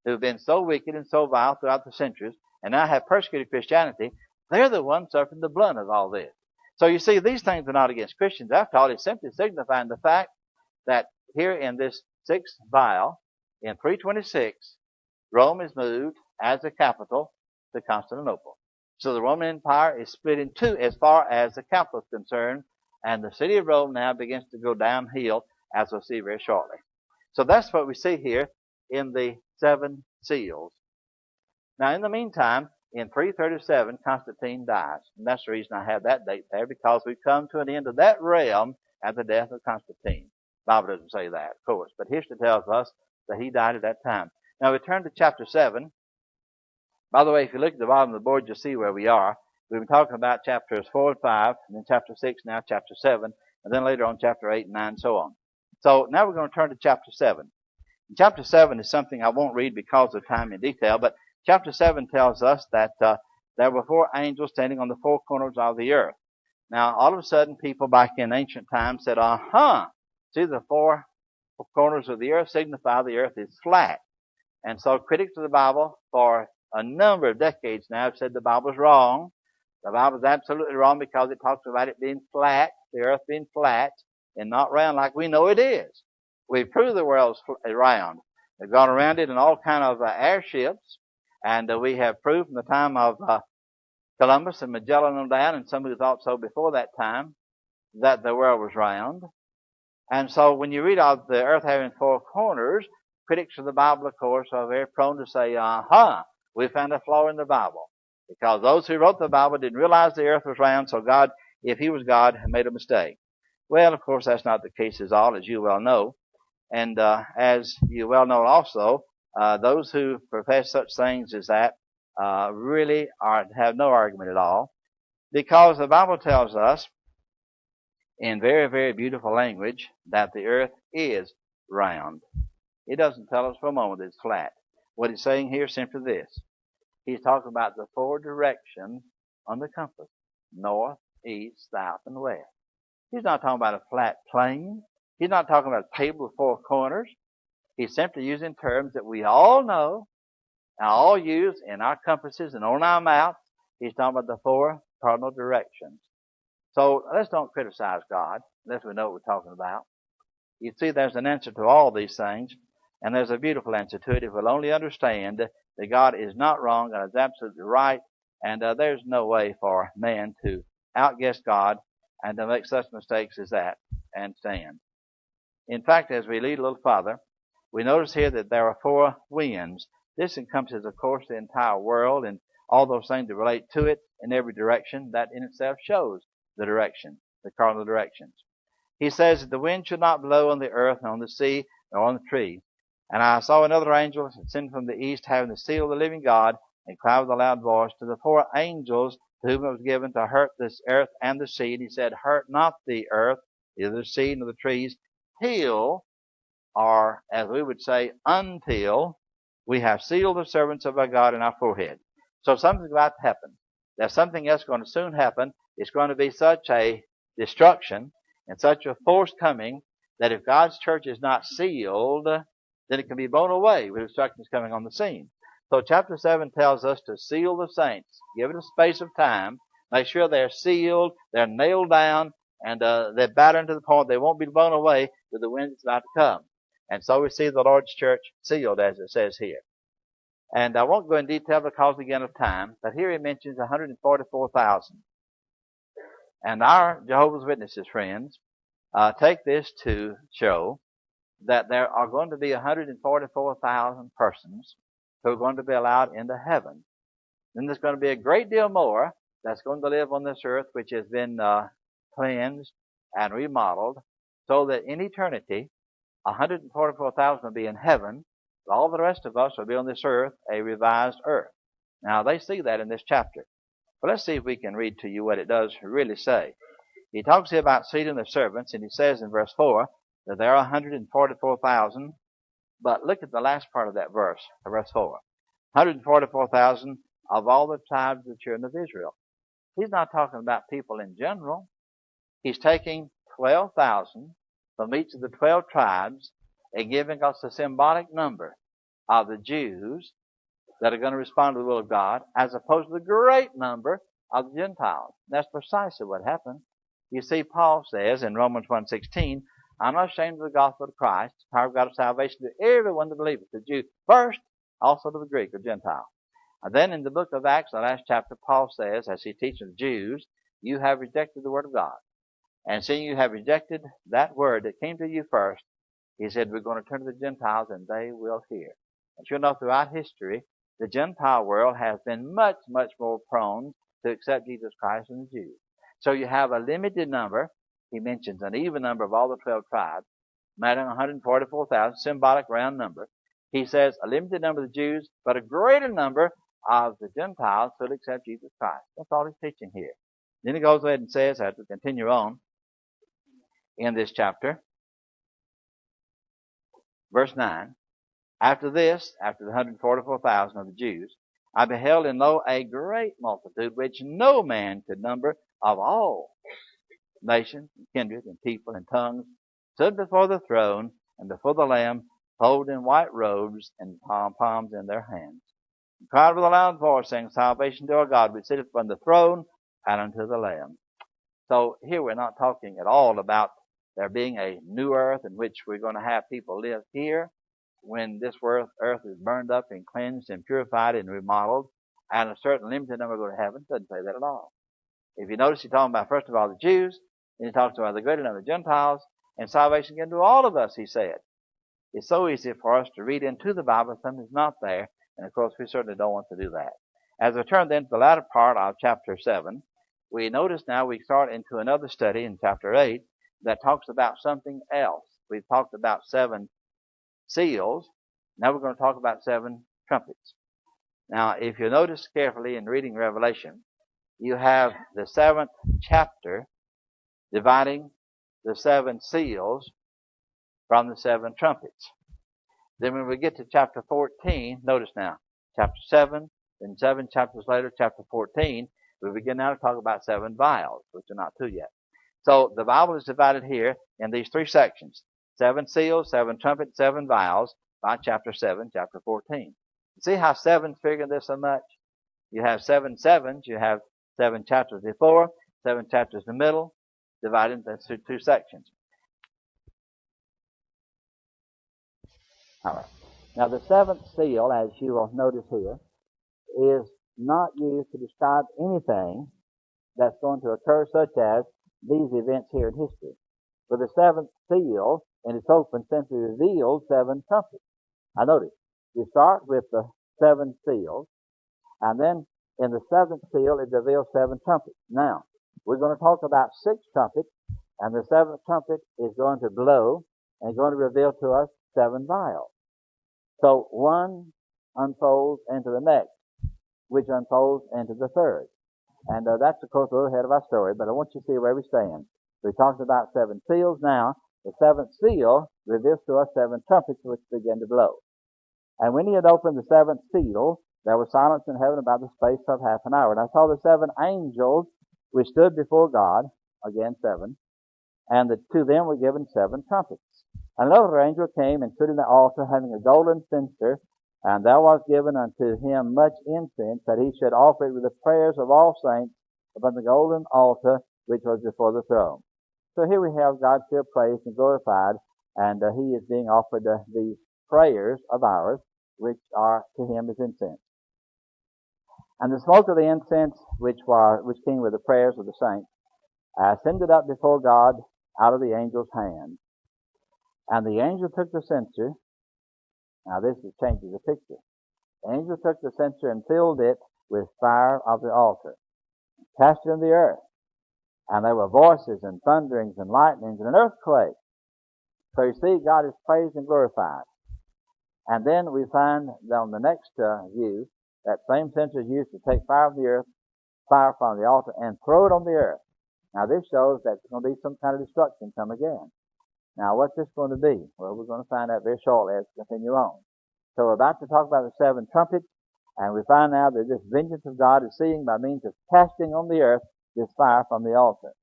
who've been so wicked and so vile throughout the centuries and now have persecuted Christianity. They're the ones suffering the brunt of all this. So you see, these things are not against Christians. After all, it's simply signifying the fact that here in this 6th vial, in 326, Rome is moved as the capital to Constantinople. So the Roman Empire is split in two as far as the capital is concerned, and the city of Rome now begins to go downhill, as we'll see very shortly. So that's what we see here in the 7 seals. Now, in the meantime, in 337, Constantine dies. And that's the reason I have that date there, because we've come to an end of that realm at the death of Constantine. The Bible doesn't say that, of course, but history tells us that he died at that time. Now, we turn to chapter 7. By the way, if you look at the bottom of the board, you'll see where we are. We've been talking about chapters 4 and 5, and then chapter 6, now chapter 7, and then later on chapter 8 and 9, and so on. So now we're going to turn to chapter 7. And chapter 7 is something I won't read because of time in detail, but chapter 7 tells us that there were 4 angels standing on the 4 corners of the earth. Now, all of a sudden, people back in ancient times said, see, the 4 corners of the earth signify the earth is flat. And so critics of the Bible for a number of decades now have said the Bible's wrong. The Bible's absolutely wrong because it talks about it being flat, the earth being flat, and not round like we know it is. We've proved the world's round. They've gone around it in all kind of airships, and we have proved from the time of Columbus and Magellan on down, and some who thought so before that time, that the world was round. And so when you read of the earth having 4 corners, critics of the Bible, of course, are very prone to say, we found a flaw in the Bible. Because those who wrote the Bible didn't realize the earth was round, so God, if he was God, had made a mistake. Well, of course, that's not the case at all, as you well know. And as you well know also, those who profess such things as that really have no argument at all, because the Bible tells us in very, very beautiful language that the earth is round. It doesn't tell us for a moment that it's flat. What he's saying here is simply this. He's talking about the four directions on the compass: north, east, south, and west. He's not talking about a flat plane. He's not talking about a table with four corners. He's simply using terms that we all know and all use in our compasses and on our maps. He's talking about the four cardinal directions. So let's don't criticize God unless we know what we're talking about. You see, there's an answer to all these things, and there's a beautiful answer to it if we'll only understand that God is not wrong and is absolutely right, and there's no way for man to outguess God and to make such mistakes as that and stand. In fact, as we lead a little farther, we notice here that there are four winds. This encompasses, of course, the entire world and all those things that relate to it in every direction. That in itself shows the direction, the cardinal directions. He says that the wind should not blow on the earth, nor on the sea, nor on the tree. And I saw another angel ascend from the east, having the seal of the living God, and cried with a loud voice to the four angels to whom it was given to hurt this earth and the sea. And he said, hurt not the earth, neither the sea, nor the trees, till, or as we would say, until we have sealed the servants of our God in our forehead. So something's about to happen. There's something else going to soon happen. It's going to be such a destruction and such a force coming that if God's church is not sealed, then it can be blown away with destruction coming on the scene. So chapter 7 tells us to seal the saints, give it a space of time, make sure they're sealed, they're nailed down, and they're battered to the point they won't be blown away with the wind that's about to come. And so we see the Lord's church sealed, as it says here. And I won't go in detail because, again, of time, but here he mentions 144,000. And our Jehovah's Witnesses, friends, take this to show that there are going to be 144,000 persons who are going to be allowed into heaven. Then there's going to be a great deal more that's going to live on this earth, which has been cleansed and remodeled, so that in eternity, 144,000 will be in heaven. All the rest of us will be on this earth, a revised earth. Now, they see that in this chapter. But let's see if we can read to you what it does really say. He talks here about sealing the servants, and he says in verse 4 that there are 144,000. But look at the last part of that verse 4. 144,000 of all the tribes of the children of Israel. He's not talking about people in general. He's taking 12,000 from each of the 12 tribes and giving us a symbolic number of the Jews that are going to respond to the will of God, as opposed to the great number of the Gentiles. That's precisely what happened. You see, Paul says in Romans 1:16, I'm not ashamed of the gospel of Christ, the power of God of salvation to everyone that believeth, the Jew first, also to the Greek or Gentile. And then in the book of Acts, the last chapter, Paul says, as he teaches the Jews, you have rejected the word of God. And seeing you have rejected that word that came to you first, he said, we're going to turn to the Gentiles and they will hear. And sure enough, throughout history, the Gentile world has been much, much more prone to accept Jesus Christ than the Jews. So you have a limited number. He mentions an even number of all the 12 tribes, mattering 144,000, symbolic round number. He says a limited number of the Jews, but a greater number of the Gentiles who will accept Jesus Christ. That's all he's teaching here. Then he goes ahead and says, as we continue on in this chapter, verse 9, after this, after the 144,000 of the Jews, I beheld and lo, a great multitude which no man could number, of all nations and kindreds and people and tongues, stood before the throne and before the Lamb, clothed in white robes and palms in their hands, and cried with a loud voice, saying, salvation to our God, which sitteth upon the throne and unto the Lamb. So here we're not talking at all about there being a new earth in which we're going to have people live here when this earth is burned up and cleansed and purified and remodeled, and a certain limited number go to heaven. It doesn't say that at all. If you notice, he's talking about, first of all, the Jews, then he talks about the greater number of Gentiles, and salvation given to all of us, he said. It's so easy for us to read into the Bible something that's not there, and of course we certainly don't want to do that. As we turn then to the latter part of chapter 7, we notice now we start into another study in chapter 8, that talks about something else. We've talked about 7 seals. Now we're going to talk about 7 trumpets. Now, if you notice carefully in reading Revelation, you have the 7th chapter dividing the 7 seals from the 7 trumpets. Then when we get to chapter 14, notice now, chapter 7, then 7 chapters later, chapter 14, we begin now to talk about 7 vials, which are not 2 yet. So the Bible is divided here in these 3 sections: 7 seals, 7 trumpets, 7 vials, by chapter 7, chapter 14. See how 7 figure this so much? You have 7 sevens, you have 7 chapters before, 7 chapters in the middle, divided into 2 sections. All right. Now the 7th seal, as you will notice here, is not used to describe anything that's going to occur, such as these events here in history. For the 7th seal, in its open, simply reveals 7 trumpets. Now notice, you start with the 7 seals, and then in the 7th seal, it reveals 7 trumpets. Now, we're going to talk about 6 trumpets, and the 7th trumpet is going to blow and going to reveal to us 7 vials. So one unfolds into the next, which unfolds into the third. And that's, of course, a little ahead of our story, but I want you to see where we stand. We talked about 7 seals. Now, the 7th seal reveals to us 7 trumpets which begin to blow. And when he had opened the 7th seal, there was silence in heaven about the space of half an hour. And I saw the 7 angels which stood before God, again 7, and to them were given 7 trumpets. And another angel came and stood in the altar, having a golden censer, and there was given unto him much incense, that he should offer it with the prayers of all saints upon the golden altar which was before the throne. So here we have God still praised and glorified, and he is being offered these prayers of ours, which are to him as incense. And the smoke of the incense, which came with the prayers of the saints, ascended up before God out of the angel's hand. And the angel took the censer. Now this changes the picture. The angel took the censer and filled it with fire of the altar, cast it in the earth. And there were voices and thunderings and lightnings and an earthquake. So you see, God is praised and glorified. And then we find on the next view, that same censer is used to take fire of the earth, fire from the altar, and throw it on the earth. Now this shows that there's going to be some kind of destruction come again. Now what's this going to be? Well, we're going to find out very shortly as we continue on. So we're about to talk about the 7 trumpets, and we find now that this vengeance of God is seeing by means of casting on the earth this fire from the altar.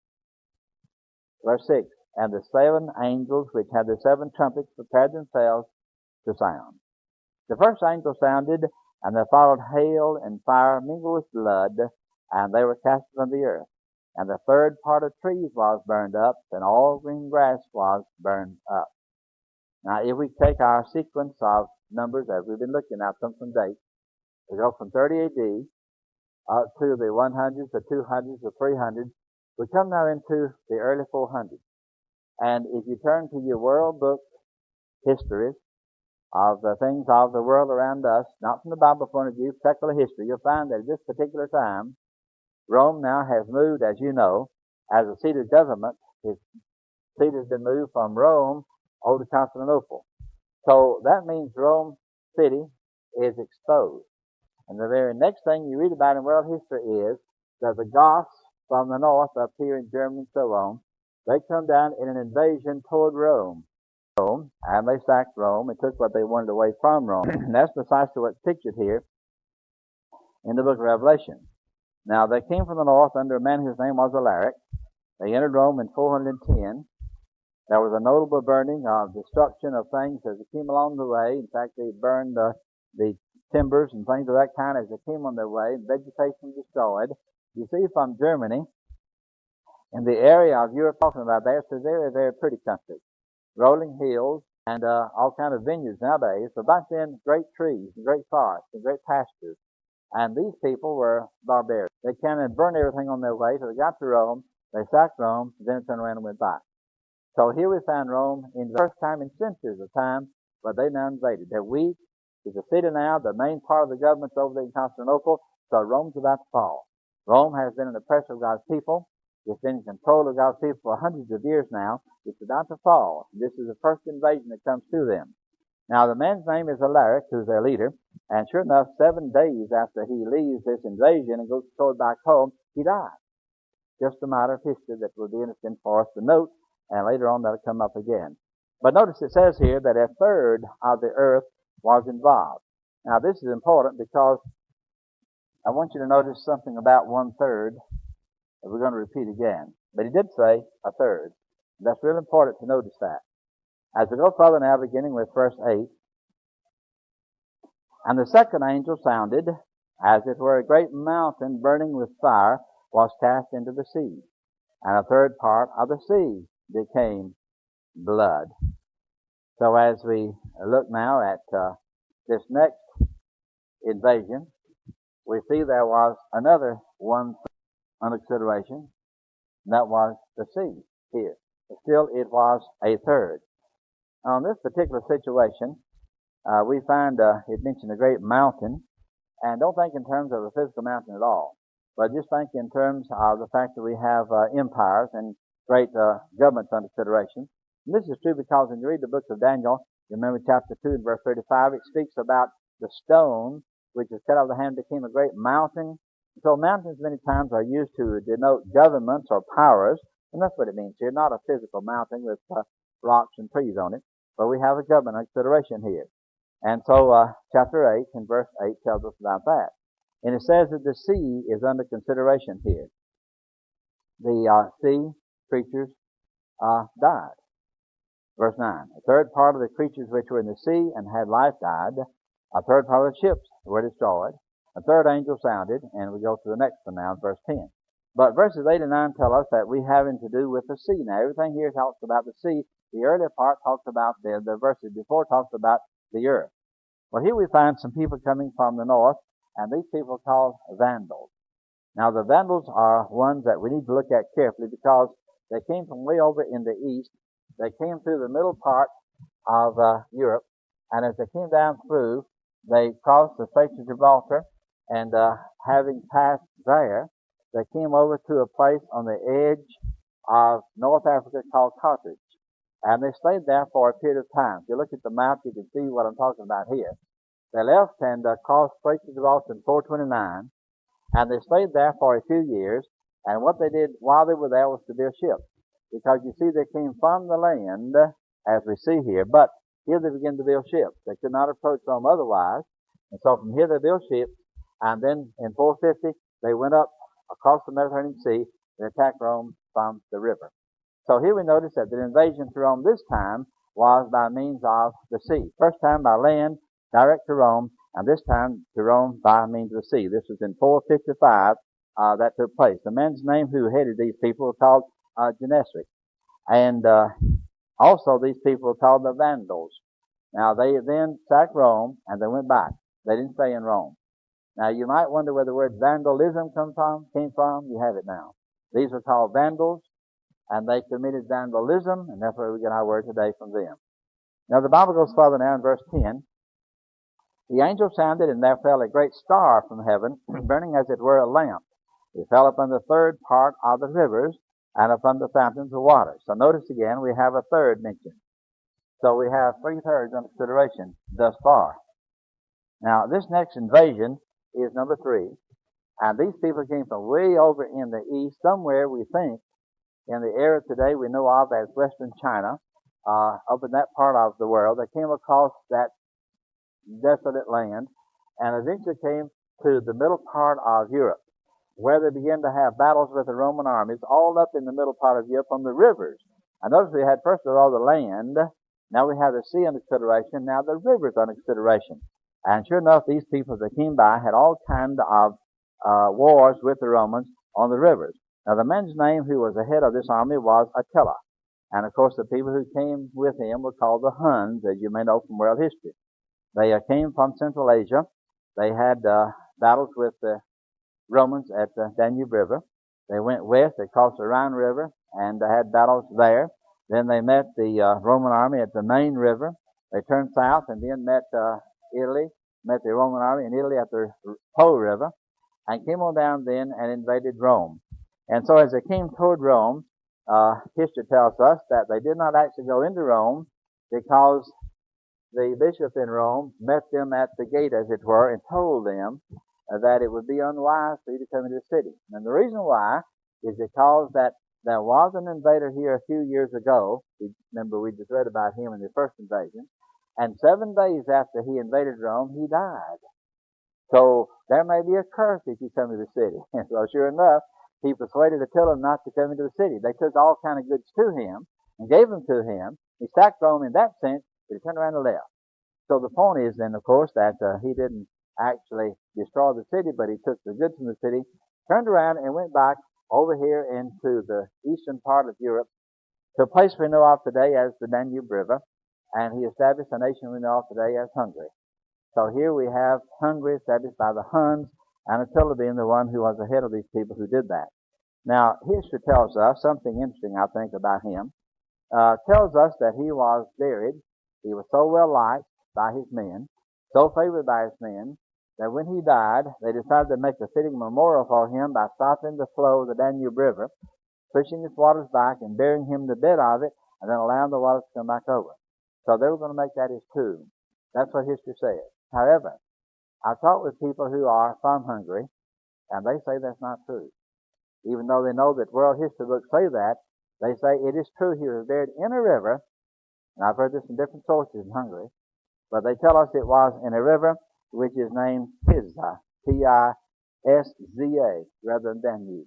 Verse 6, and the 7 angels which had the 7 trumpets prepared themselves to sound. The first angel sounded, and there followed hail and fire mingled with blood, and they were cast on the earth. And the third part of trees was burned up, and all green grass was burned up. Now, if we take our sequence of numbers as we've been looking at them from dates, we go from 30 AD up to the 100s, the 200s, the 300s. We come now into the early 400s. And if you turn to your world book histories of the things of the world around us, not from the Bible point of view, secular history, you'll find that at this particular time, Rome now has moved, as you know, as a seat of government. Its seat has been moved from Rome over to Constantinople. So that means Rome City is exposed. And the very next thing you read about in world history is that the Goths from the north, up here in Germany and so on, they come down in an invasion toward Rome. And they sacked Rome and took what they wanted away from Rome. And that's precisely what's pictured here in the book of Revelation. Now, they came from the north under a man whose name was Alaric. They entered Rome in 410. There was a notable burning of destruction of things as they came along the way. In fact, they burned the timbers and things of that kind as they came on their way. Vegetation destroyed. You see, from Germany, in the area of Europe talking about there, it's a very, very pretty country. Rolling hills and all kind of vineyards nowadays. But back then, great trees and great forests and great pastures. And these people were barbarians. They came and burned everything on their way. So they got to Rome, they sacked Rome, then turned around and went back. So here we find Rome in the first time in centuries of time, but they now invaded. They're weak. It's a city now. The main part of the government's over there in Constantinople, so Rome's about to fall. Rome has been an oppressor of God's people. It's been in control of God's people for hundreds of years now. It's about to fall. This is the first invasion that comes to them. Now, the man's name is Alaric, who's their leader, and sure enough, 7 days after he leaves this invasion and goes toward back home, he dies. Just a matter of history that will be interesting for us to note, and later on that'll come up again. But notice it says here that a third of the earth was involved. Now, this is important because I want you to notice something about 1/3 that we're going to repeat again. But he did say a third. That's really important to notice that. As we go further now, beginning with verse 8, and the second angel sounded, as it were a great mountain burning with fire was cast into the sea, and a third part of the sea became blood. So as we look now at this next invasion, we see there was another one under consideration, and that was the sea here. But still, it was a third. On this particular situation, we find it mentioned a great mountain, and don't think in terms of a physical mountain at all, but just think in terms of the fact that we have empires and great governments under consideration. And this is true because when you read the book of Daniel, you remember chapter 2 and verse 35, it speaks about the stone which is cut out of the hand became a great mountain. So mountains many times are used to denote governments or powers, and that's what it means here. Not a physical mountain with rocks and trees on it, but we have a government under consideration here. And so chapter 8 and verse 8 tells us about that. And it says that the sea is under consideration here. The sea creatures died. Verse 9, a third part of the creatures which were in the sea and had life died. A third part of the ships were destroyed. A third angel sounded, and we go to the next one now, verse 10. But verses 8 and 9 tell us that we having to do with the sea. Now, everything here talks about the sea. The earlier part talks about the verses before talks about the earth. Well, here we find some people coming from the north, and these people are called Vandals. Now, the Vandals are ones that we need to look at carefully because they came from way over in the east. They came through the middle part of Europe, and as they came down through, they crossed the Straits of Gibraltar, and having passed there, they came over to a place on the edge of North Africa called Carthage. And they stayed there for a period of time. If you look at the map, you can see what I'm talking about here. They left and crossed Straits of Gibraltar in 429, and they stayed there for a few years. And what they did while they were there was to build ships. Because you see, they came from the land, as we see here, but here they began to build ships. They could not approach Rome otherwise. And so from here they built ships, and then in 450 they went up across the Mediterranean Sea and attacked Rome from the river. So here we notice that the invasion to Rome this time was by means of the sea. First time by land, direct to Rome, and this time to Rome by means of the sea. This was in 455 that took place. The man's name who headed these people was called Genesic. And also these people were called the Vandals. Now they then sacked Rome and they went back. They didn't stay in Rome. Now you might wonder where the word vandalism came from. You have it now. These were called Vandals, and they committed vandalism, and that's where we get our word today from them. Now the Bible goes further now in verse 10. The angel sounded, and there fell a great star from heaven, burning as it were a lamp. It fell upon the third part of the rivers and upon the fountains of water. So notice again, we have a third mentioned. So we have 3/3 under consideration thus far. Now this next invasion is number 3. And these people came from way over in the east, somewhere we think in the area today we know of as Western China, up in that part of the world. They came across that desolate land and eventually came to the middle part of Europe, where they began to have battles with the Roman armies all up in the middle part of Europe on the rivers. And notice we had first of all the land, now we have the sea under consideration, now the rivers under consideration. And sure enough, these people that came by had all kinds of wars with the Romans on the rivers. Now the man's name who was the head of this army was Attila. And of course the people who came with him were called the Huns, as you may know from world history. They came from Central Asia. They had battles with the Romans at the Danube River. They went west, they crossed the Rhine River, and had battles there. Then they met the Roman army at the main river. They turned south and then met Italy, met the Roman army in Italy at the Po River, and came on down then and invaded Rome. And so as they came toward Rome, history tells us that they did not actually go into Rome because the bishop in Rome met them at the gate, as it were, and told them that it would be unwise for you to come into the city. And the reason why is because that there was an invader here a few years ago. Remember, we just read about him in the first invasion. And 7 days after he invaded Rome, he died. So there may be a curse if you come to the city. And so sure enough, he persuaded Attila not to come into the city. They took all kind of goods to him and gave them to him. He sacked Rome in that sense, but he turned around and left. So the point is then, of course, that he didn't actually destroy the city, but he took the goods from the city, turned around and went back over here into the eastern part of Europe to a place we know of today as the Danube River, and he established a nation we know of today as Hungary. So here we have Hungary established by the Huns, and Attila being the one who was the head of these people who did that. Now, history tells us something interesting, I think, about him. Tells us that he was buried. He was so well liked by his men, so favored by his men, that when he died, they decided to make a fitting memorial for him by stopping the flow of the Danube River, pushing its waters back and burying him in the bed of it, and then allowing the waters to come back over. So they were going to make that his tomb. That's what history says. However, I've talked with people who are from Hungary, and they say that's not true. Even though they know that world history books say that, they say it is true he was buried in a river, and I've heard this from different sources in Hungary, but they tell us it was in a river which is named Tisza, T-I-S-Z-A, rather than Danube.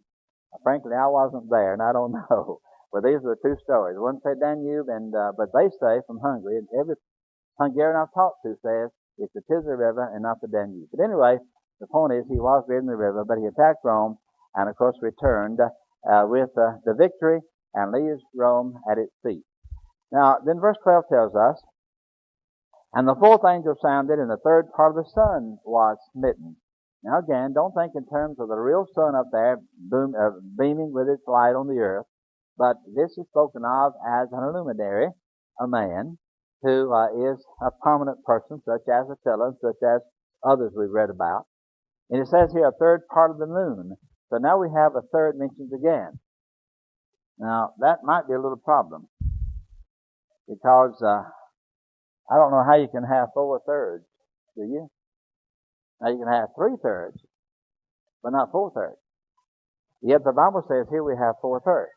Frankly, I wasn't there, and I don't know. But these are the two stories. One said Danube, but they say from Hungary, and every Hungarian I've talked to says it's the Tisza River and not the Danube. But anyway, the point is he was buried in the river, but he attacked Rome, and of course returned with the victory and leaves Rome at its feet. Now, then verse 12 tells us, and the fourth angel sounded, and the third part of the sun was smitten. Now again, don't think in terms of the real sun up there beaming with its light on the earth, but this is spoken of as an illuminary, a man who is a prominent person, such as Attila, such as others we've read about. And it says here a third part of the moon. So now we have a third mentioned again. Now, that might be a little problem, because I don't know how you can have 4/3, do you? Now, you can have 3/3, but not 4/3. Yet the Bible says here we have 4/3.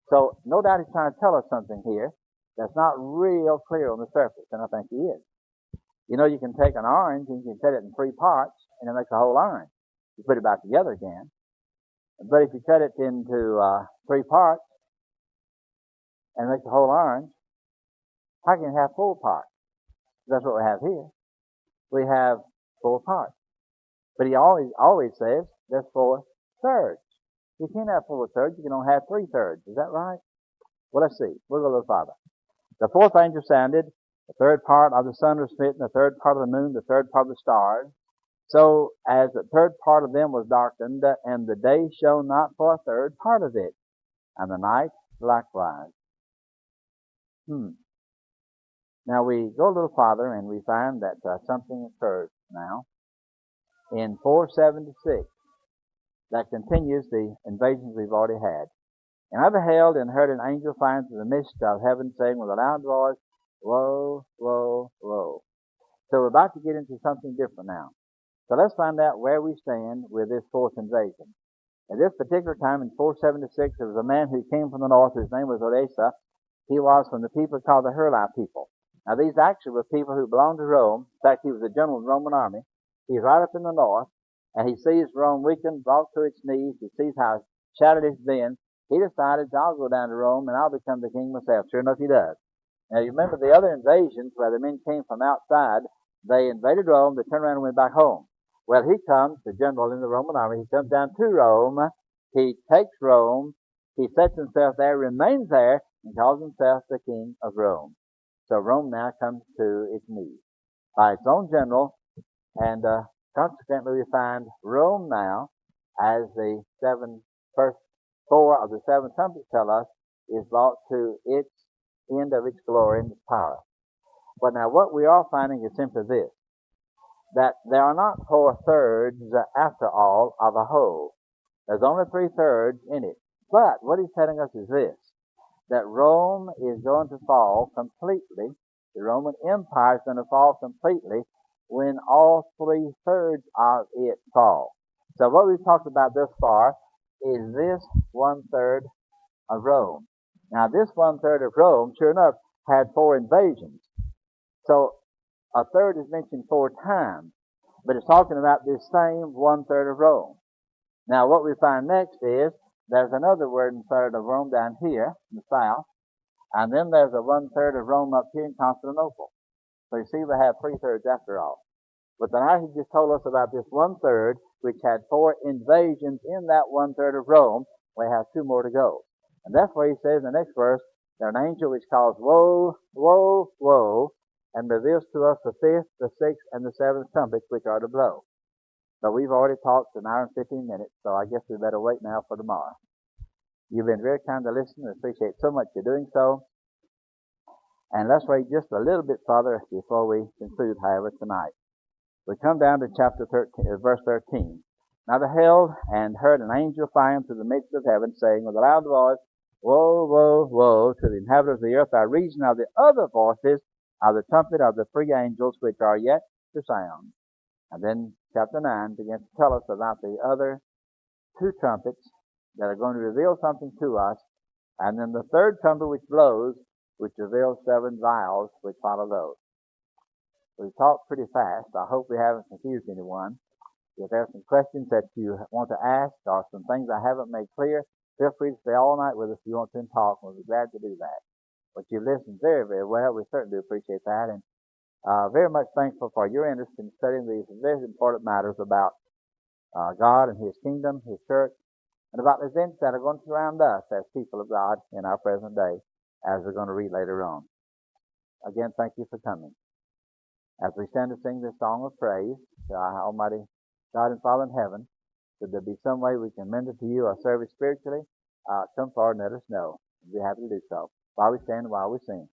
So, no doubt he's trying to tell us something here that's not real clear on the surface, and I think he is. You know, you can take an orange and you can cut it in 3 parts, and it makes a whole orange. You put it back together again. But if you cut it into 3 parts and make a whole orange, how can you have 4 parts? That's what we have here. We have 4 parts. But he always says there's 4/3. You can't have 4/3. You can only have 3/3. Is that right? Well, let's see. We'll go a little farther. The fourth angel sounded. The third part of the sun was smitten. The third part of the moon. The third part of the stars. So as the third part of them was darkened, and the day shone not for a third part of it, and the night likewise. Now we go a little farther, and we find that something occurs now in 476 that continues the invasions we've already had. And I beheld and heard an angel flying through the midst of heaven, saying with a loud voice, Woe, woe, woe. So we're about to get into something different now. So let's find out where we stand with this fourth invasion. At this particular time in 476, there was a man who came from the north. His name was Odessa. He was from the people called the Heruli people. Now these actually were people who belonged to Rome. In fact, he was a general in the Roman army. He's right up in the north, and he sees Rome weakened, brought to its knees. He sees how shattered it's been. He decides, I'll go down to Rome and I'll become the king myself. Sure enough, he does. Now you remember the other invasions where the men came from outside. They invaded Rome. They turned around and went back home. Well, he comes, the general in the Roman army. He comes down to Rome. He takes Rome. He sets himself there, remains there, and calls himself the king of Rome. So Rome now comes to its knees by its own general, and consequently we find Rome now, as the first 4 of the 7 trumpets tell us, is brought to its end of its glory and its power. But now what we are finding is simply this, that there are not 4/3 after all of a whole. There's only 3/3 in it. But what he's telling us is this, that Rome is going to fall completely. The Roman Empire is going to fall completely when all 3/3 of it fall. So what we've talked about thus far is this 1/3 of Rome. Now this 1/3 of Rome, sure enough, had 4 invasions. So a third is mentioned 4 times, but it's talking about this same 1/3 of Rome. Now what we find next is there's another 1/3 of Rome down here in the south, and then there's a 1/3 of Rome up here in Constantinople. So you see we have 3/3 after all. But now he just told us about this 1/3, which had 4 invasions in that 1/3 of Rome. We have 2 more to go. And that's where he says in the next verse, there's an angel which calls, woe, woe, woe, and reveals to us the 5th, the 6th, and the 7th trumpets which are to blow. But we've already talked an hour and 15 minutes, so I guess we better wait now for tomorrow. You've been very kind to listen and appreciate so much you're doing so. And let's wait just a little bit further before we conclude, however, tonight. We come down to chapter 13, verse 13. Now I beheld and heard an angel flying through the midst of heaven, saying with a loud voice, woe, woe, woe to the inhabitants of the earth by reason of the other voices of the trumpet of the 3 angels which are yet to sound. And then chapter 9 begins to tell us about the other 2 trumpets that are going to reveal something to us. And then the 3rd trumpet which blows, which reveals 7 vials which follow those. We've talked pretty fast. I hope we haven't confused anyone. If there are some questions that you want to ask or some things I haven't made clear, feel free to stay all night with us if you want to talk. We'll be glad to do that. But you've listened very, very well. We certainly do appreciate that. And very much thankful for your interest in studying these very important matters about God and His kingdom, His church, and about the events that are going to surround us as people of God in our present day, as we're going to read later on. Again, thank you for coming. As we stand to sing this song of praise to our Almighty God and Father in heaven, should there be some way we can render to you or serve you spiritually, come forward and let us know. We'll be happy to do so. While we stand and while we sing.